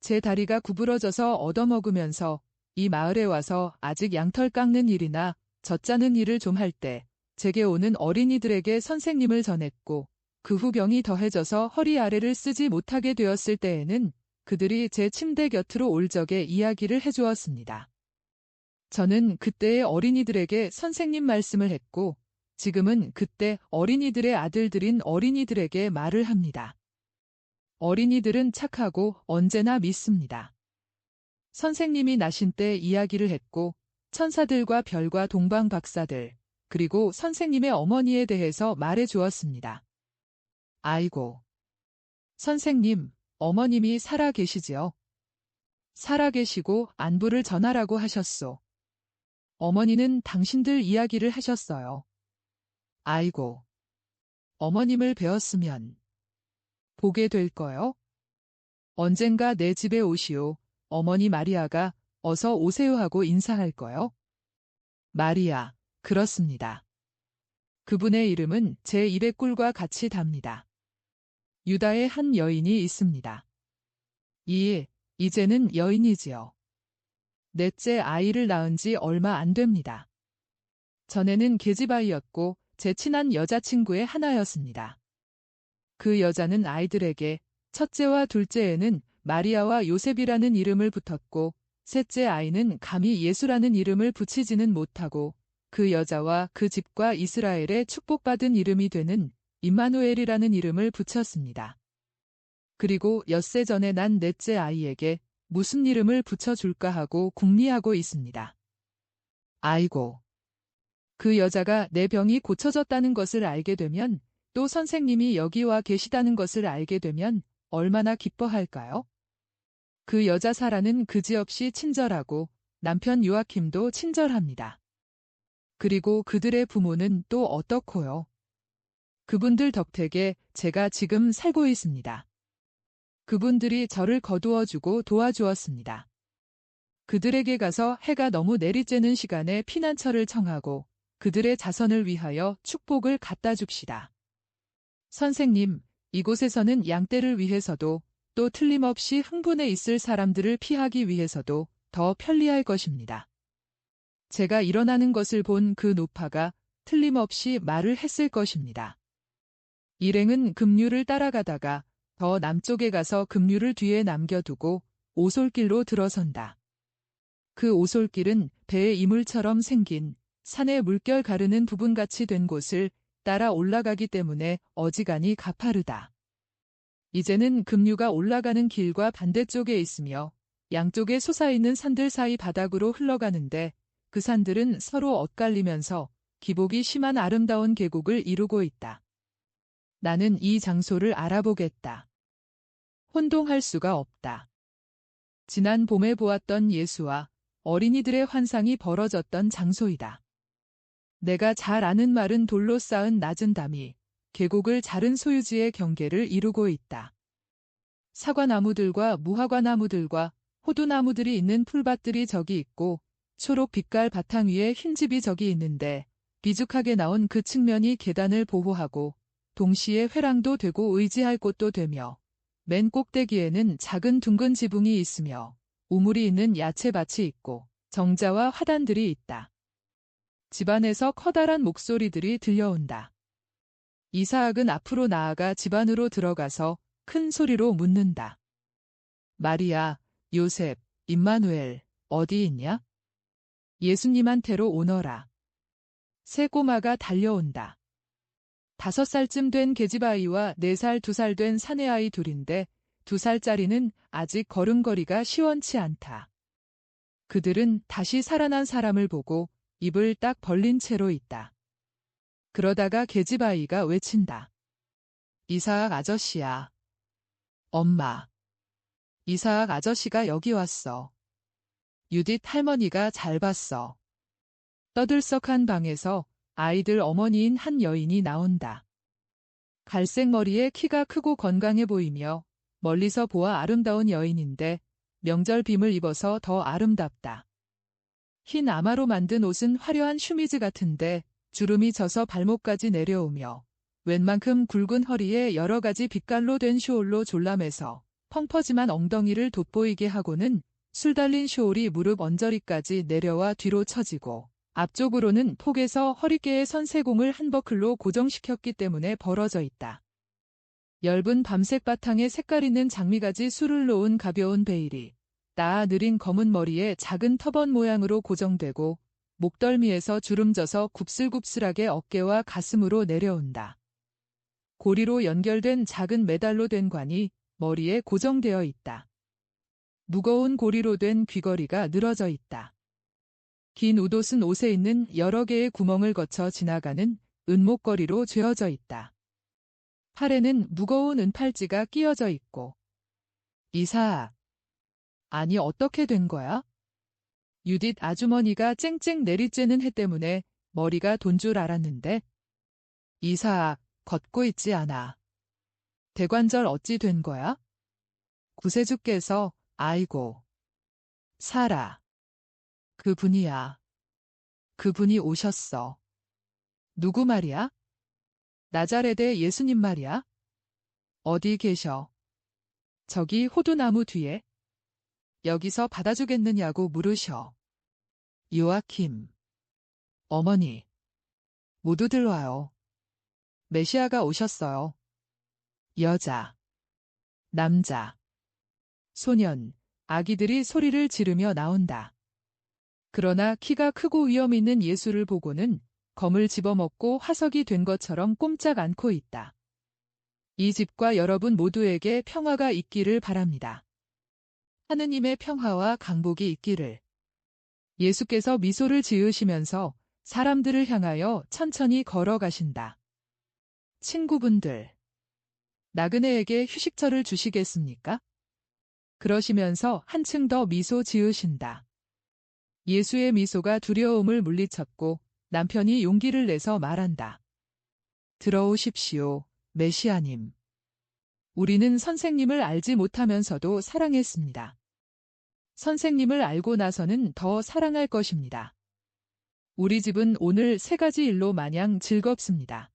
제 다리가 구부러져서 얻어먹으면서 이 마을에 와서 아직 양털 깎는 일이나 젖 짜는 일을 좀 할 때 제게 오는 어린이들에게 선생님을 전했고 그 후 병이 더해져서 허리 아래를 쓰지 못하게 되었을 때에는 그들이 제 침대 곁으로 올 적에 이야기를 해주었습니다. 저는 그때의 어린이들에게 선생님 말씀을 했고 지금은 그때 어린이들의 아들들인 어린이들에게 말을 합니다. 어린이들은 착하고 언제나 믿습니다. 선생님이 나신 때 이야기를 했고 천사들과 별과 동방 박사들 그리고 선생님의 어머니에 대해서 말해 주었습니다. 아이고. 선생님, 어머님이 살아 계시지요? 살아 계시고 안부를 전하라고 하셨소. 어머니는 당신들 이야기를 하셨어요. 아이고. 어머님을 뵈었으면 보게 될 거요? 언젠가 내 집에 오시오. 어머니 마리아가 어서 오세요 하고 인사할 거요? 마리아, 그렇습니다. 그분의 이름은 제 입의 꿀과 같이 답니다. 유다의 한 여인이 있습니다. 이제는 여인이지요. 넷째 아이를 낳은 지 얼마 안 됩니다. 전에는 계집아이였고 제 친한 여자친구의 하나였습니다. 그 여자는 아이들에게 첫째와 둘째에는 마리아와 요셉이라는 이름을 붙었고 셋째 아이는 감히 예수라는 이름을 붙이지는 못하고 그 여자와 그 집과 이스라엘의 축복받은 이름이 되는 임마누엘이라는 이름을 붙였습니다. 그리고 엿새 전에 난 넷째 아이에게 무슨 이름을 붙여줄까 하고 궁리하고 있습니다. 아이고. 그 여자가 내 병이 고쳐졌다는 것을 알게 되면 또 선생님이 여기 와 계시다는 것을 알게 되면 얼마나 기뻐할까요? 그 여자 사라는 그지없이 친절하고 남편 요아킴도 친절합니다. 그리고 그들의 부모는 또 어떻고요? 그분들 덕택에 제가 지금 살고 있습니다. 그분들이 저를 거두어주고 도와주었습니다. 그들에게 가서 해가 너무 내리쬐는 시간에 피난처를 청하고 그들의 자선을 위하여 축복을 갖다 줍시다. 선생님, 이곳에서는 양떼를 위해서도 또 틀림없이 흥분해 있을 사람들을 피하기 위해서도 더 편리할 것입니다. 제가 일어나는 것을 본 그 노파가 틀림없이 말을 했을 것입니다. 일행은 급류를 따라가다가 더 남쪽에 가서 급류를 뒤에 남겨두고 오솔길로 들어선다. 그 오솔길은 배의 이물처럼 생긴 산의 물결 가르는 부분같이 된 곳을 따라 올라가기 때문에 어지간히 가파르다. 이제는 급류가 올라가는 길과 반대쪽에 있으며 양쪽에 솟아있는 산들 사이 바닥으로 흘러가는데 그 산들은 서로 엇갈리면서 기복이 심한 아름다운 계곡을 이루고 있다. 나는 이 장소를 알아보겠다. 혼동할 수가 없다. 지난 봄에 보았던 예수와 어린이들의 환상이 벌어졌던 장소이다. 내가 잘 아는 마른 돌로 쌓은 낮은 담이 계곡을 자른 소유지의 경계를 이루고 있다. 사과나무들과 무화과나무들과 호두나무들이 있는 풀밭들이 저기 있고 초록 빛깔 바탕 위에 흰집이 저기 있는데 비죽하게 나온 그 측면이 계단을 보호하고 동시에 회랑도 되고 의지할 곳도 되며 맨 꼭대기에는 작은 둥근 지붕이 있으며 우물이 있는 야채밭이 있고 정자와 화단들이 있다. 집안에서 커다란 목소리들이 들려온다. 이사학은 앞으로 나아가 집 안으로 들어가서 큰 소리로 묻는다. 마리아, 요셉, 임마누엘, 어디 있냐? 예수님한테로 오너라. 새 꼬마가 달려온다. 5살쯤 된 계집아이와 4살, 2살 된 사내아이 둘인데 2살짜리는 아직 걸음걸이가 시원치 않다. 그들은 다시 살아난 사람을 보고 입을 딱 벌린 채로 있다. 그러다가 계집아이가 외친다. 이사학 아저씨야. 엄마. 이사학 아저씨가 여기 왔어. 유딧 할머니가 잘 봤어. 떠들썩한 방에서 아이들 어머니인 한 여인이 나온다. 갈색 머리에 키가 크고 건강해 보이며 멀리서 보아 아름다운 여인인데 명절 빔을 입어서 더 아름답다. 흰 아마로 만든 옷은 화려한 슈미즈 같은데 주름이 져서 발목까지 내려오며 웬만큼 굵은 허리에 여러 가지 빛깔로 된 쇼올로 졸라매서 펑퍼짐한 엉덩이를 돋보이게 하고는 술 달린 쇼올이 무릎 언저리까지 내려와 뒤로 처지고 앞쪽으로는 폭에서 허리께에 선세공을 한 버클로 고정시켰기 때문에 벌어져 있다. 엷은 밤색 바탕에 색깔 있는 장미가지 술을 놓은 가벼운 베일이 나아 느린 검은 머리에 작은 터번 모양으로 고정되고 목덜미에서 주름져서 굽슬굽슬하게 어깨와 가슴으로 내려온다. 고리로 연결된 작은 메달로 된 관이 머리에 고정되어 있다. 무거운 고리로 된 귀걸이가 늘어져 있다. 긴 웃옷은 옷에 있는 여러 개의 구멍을 거쳐 지나가는 은목걸이로 죄어져 있다. 팔에는 무거운 은팔찌가 끼어져 있고. 이사. 아니 어떻게 된 거야? 유딧 아주머니가 쨍쨍 내리쬐는 해 때문에 머리가 돈 줄 알았는데. 이사, 걷고 있지 않아. 대관절 어찌 된 거야? 구세주께서, 아이고. 살아. 그분이야. 그분이 오셨어. 누구 말이야? 나자렛의 예수님 말이야? 어디 계셔? 저기 호두나무 뒤에? 여기서 받아주겠느냐고 물으셔. 요아킴. 어머니. 모두들 와요. 메시아가 오셨어요. 여자. 남자. 소년, 아기들이 소리를 지르며 나온다. 그러나 키가 크고 위험 있는 예수를 보고는 검을 집어먹고 화석이 된 것처럼 꼼짝 않고 있다. 이 집과 여러분 모두에게 평화가 있기를 바랍니다. 하느님의 평화와 강복이 있기를. 예수께서 미소를 지으시면서 사람들을 향하여 천천히 걸어가신다. 친구분들, 나그네에게 휴식처를 주시겠습니까? 그러시면서 한층 더 미소 지으신다. 예수의 미소가 두려움을 물리쳤고 남편이 용기를 내서 말한다. 들어오십시오, 메시아님. 우리는 선생님을 알지 못하면서도 사랑했습니다. 선생님을 알고 나서는 더 사랑할 것입니다. 우리 집은 오늘 세 가지 일로 마냥 즐겁습니다.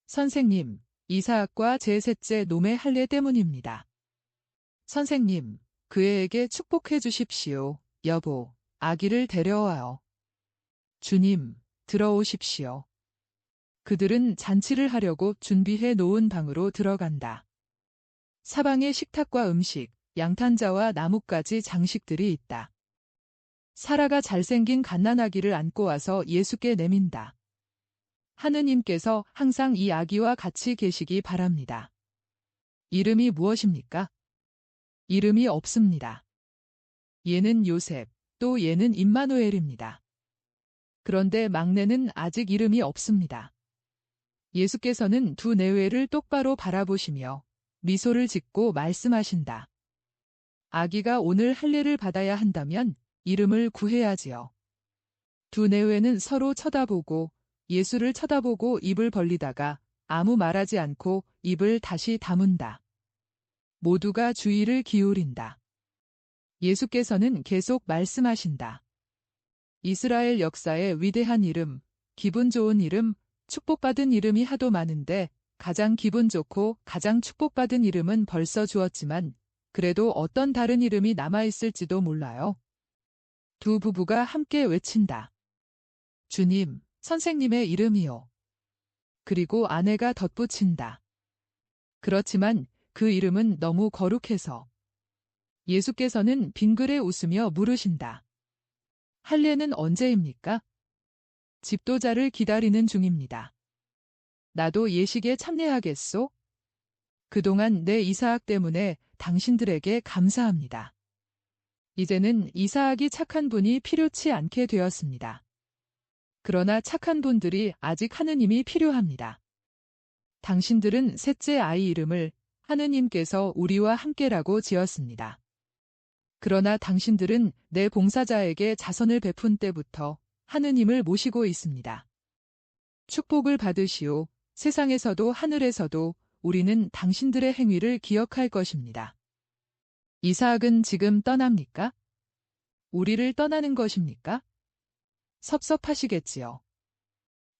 선생님, 이사학과 제 셋째 놈의 할례 때문입니다. 선생님, 그 애에게 축복해 주십시오. 여보, 아기를 데려와요. 주님, 들어오십시오. 그들은 잔치를 하려고 준비해 놓은 방으로 들어간다. 사방에 식탁과 음식, 양탄자와 나뭇가지 장식들이 있다. 사라가 잘생긴 갓난아기를 안고 와서 예수께 내민다. 하느님께서 항상 이 아기와 같이 계시기 바랍니다. 이름이 무엇입니까? 이름이 없습니다. 얘는 요셉, 또 얘는 임마누엘입니다. 그런데 막내는 아직 이름이 없습니다. 예수께서는 두 내외를 똑바로 바라보시며 미소를 짓고 말씀하신다. 아기가 오늘 할례를 받아야 한다면 이름을 구해야지요. 두 내외는 서로 쳐다보고 예수를 쳐다보고 입을 벌리다가 아무 말하지 않고 입을 다시 다문다. 모두가 주의를 기울인다. 예수께서는 계속 말씀하신다. 이스라엘 역사의 위대한 이름, 기분 좋은 이름, 축복받은 이름이 하도 많은데 가장 기분 좋고 가장 축복받은 이름은 벌써 주었지만 그래도 어떤 다른 이름이 남아있을지도 몰라요. 두 부부가 함께 외친다. 주님, 선생님의 이름이요. 그리고 아내가 덧붙인다. 그렇지만 그 이름은 너무 거룩해서. 예수께서는 빙그레 웃으며 물으신다. 할례는 언제입니까? 집도자를 기다리는 중입니다. 나도 예식에 참여하겠소? 그동안 내 이사학 때문에 당신들에게 감사합니다. 이제는 이사학이 착한 분이 필요치 않게 되었습니다. 그러나 착한 분들이 아직 하느님이 필요합니다. 당신들은 셋째 아이 이름을 하느님께서 우리와 함께라고 지었습니다. 그러나 당신들은 내 봉사자에게 자선을 베푼 때부터 하느님을 모시고 있습니다. 축복을 받으시오. 세상에서도 하늘에서도 우리는 당신들의 행위를 기억할 것입니다. 이사학은 지금 떠납니까? 우리를 떠나는 것입니까? 섭섭하시겠지요.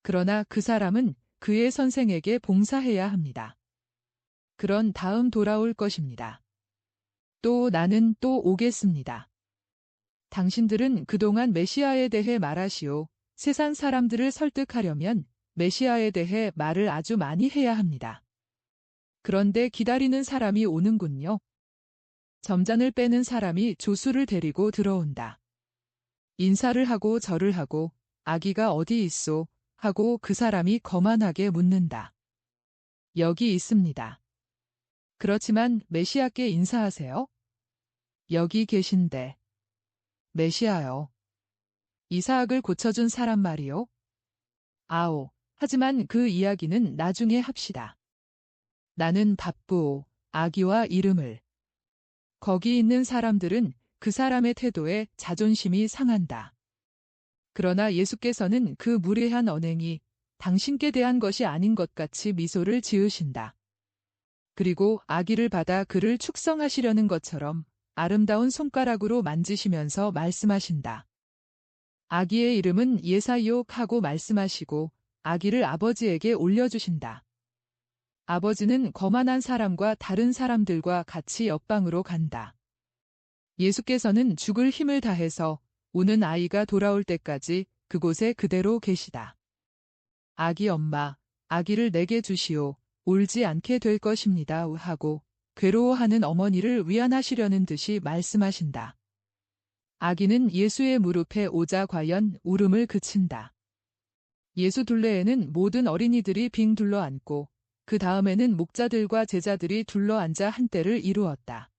그러나 그 사람은 그의 선생에게 봉사해야 합니다. 그런 다음 돌아올 것입니다. 또 나는 또 오겠습니다. 당신들은 그동안 메시아에 대해 말하시오. 세상 사람들을 설득하려면 메시아에 대해 말을 아주 많이 해야 합니다. 그런데 기다리는 사람이 오는군요. 점잔을 빼는 사람이 조수를 데리고 들어온다. 인사를 하고 절을 하고 아기가 어디 있소? 하고 그 사람이 거만하게 묻는다. 여기 있습니다. 그렇지만 메시아께 인사하세요? 여기 계신데. 메시아요. 이사학을 고쳐준 사람 말이요? 아오. 하지만 그 이야기는 나중에 합시다. 나는 바쁘오. 아기와 이름을. 거기 있는 사람들은 그 사람의 태도에 자존심이 상한다. 그러나 예수께서는 그 무례한 언행이 당신께 대한 것이 아닌 것 같이 미소를 지으신다. 그리고 아기를 받아 그를 축성하시려는 것처럼 아름다운 손가락으로 만지시면서 말씀하신다. 아기의 이름은 예사이옥 하고 말씀하시고 아기를 아버지에게 올려주신다. 아버지는 거만한 사람과 다른 사람들과 같이 옆방으로 간다. 예수께서는 죽을 힘을 다해서 우는 아이가 돌아올 때까지 그곳에 그대로 계시다. 아기 엄마, 아기를 내게 주시오. 울지 않게 될 것입니다. 하고 괴로워하는 어머니를 위안하시려는 듯이 말씀하신다. 아기는 예수의 무릎에 오자 과연 울음을 그친다. 예수 둘레에는 모든 어린이들이 빙 둘러앉고 그 다음에는 목자들과 제자들이 둘러앉아 한때를 이루었다.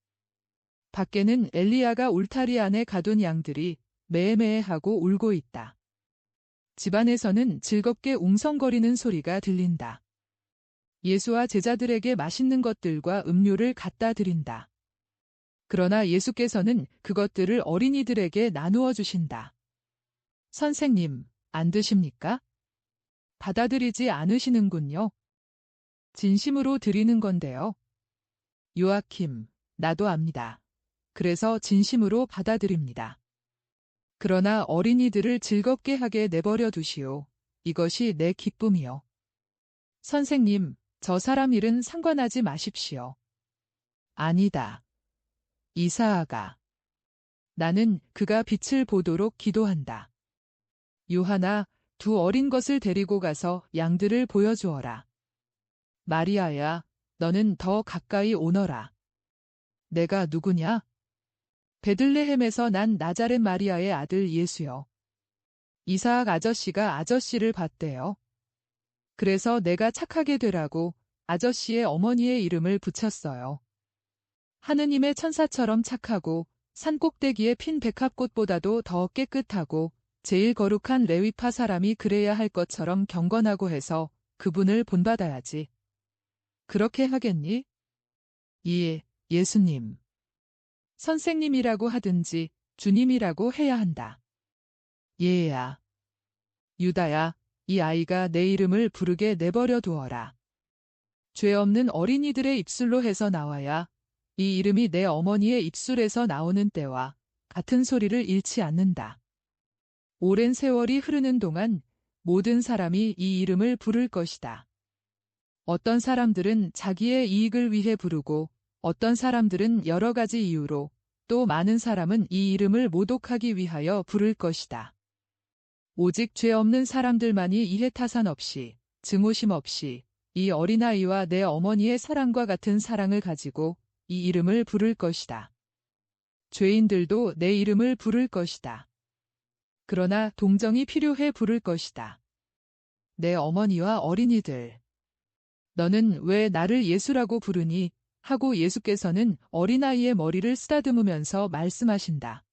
밖에는 엘리야가 울타리 안에 가둔 양들이 매매하고 울고 있다. 집안에서는 즐겁게 웅성거리는 소리가 들린다. 예수와 제자들에게 맛있는 것들과 음료를 갖다 드린다. 그러나 예수께서는 그것들을 어린이들에게 나누어 주신다. 선생님, 안 드십니까? 받아들이지 않으시는군요. 진심으로 드리는 건데요. 요아킴, 나도 압니다. 그래서 진심으로 받아들입니다. 그러나 어린이들을 즐겁게 하게 내버려 두시오. 이것이 내 기쁨이요. 선생님, 저 사람 일은 상관하지 마십시오. 아니다. 이사아가. 나는 그가 빛을 보도록 기도한다. 요한아, 두 어린 것을 데리고 가서 양들을 보여주어라. 마리아야, 너는 더 가까이 오너라. 내가 누구냐? 베들레헴에서 난 나자렛 마리아의 아들 예수요. 이사악 아저씨가 아저씨를 봤대요. 그래서 내가 착하게 되라고 아저씨의 어머니의 이름을 붙였어요. 하느님의 천사처럼 착하고 산꼭대기에 핀 백합꽃보다도 더 깨끗하고 제일 거룩한 레위파 사람이 그래야 할 것처럼 경건하고 해서 그분을 본받아야지. 그렇게 하겠니? 예, 예수님. 선생님이라고 하든지 주님이라고 해야 한다. 예야. 유다야, 이 아이가 내 이름을 부르게 내버려 두어라. 죄 없는 어린이들의 입술로 해서 나와야 이 이름이 내 어머니의 입술에서 나오는 때와 같은 소리를 잃지 않는다. 오랜 세월이 흐르는 동안 모든 사람이 이 이름을 부를 것이다. 어떤 사람들은 자기의 이익을 위해 부르고 어떤 사람들은 여러 가지 이유로 또 많은 사람은 이 이름을 모독하기 위하여 부를 것이다. 오직 죄 없는 사람들만이 이해타산 없이 증오심 없이 이 어린아이와 내 어머니의 사랑과 같은 사랑을 가지고 이 이름을 부를 것이다. 죄인들도 내 이름을 부를 것이다. 그러나 동정이 필요해 부를 것이다. 내 어머니와 어린이들. 너는 왜 나를 예수라고 부르니? 하고 예수께서는 어린아이의 머리를 쓰다듬으면서 말씀하신다.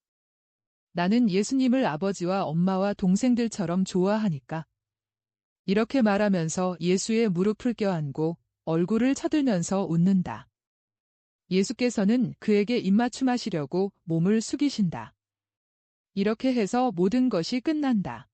나는 예수님을 아버지와 엄마와 동생들처럼 좋아하니까. 이렇게 말하면서 예수의 무릎을 껴안고 얼굴을 쳐들면서 웃는다. 예수께서는 그에게 입맞춤하시려고 몸을 숙이신다. 이렇게 해서 모든 것이 끝난다.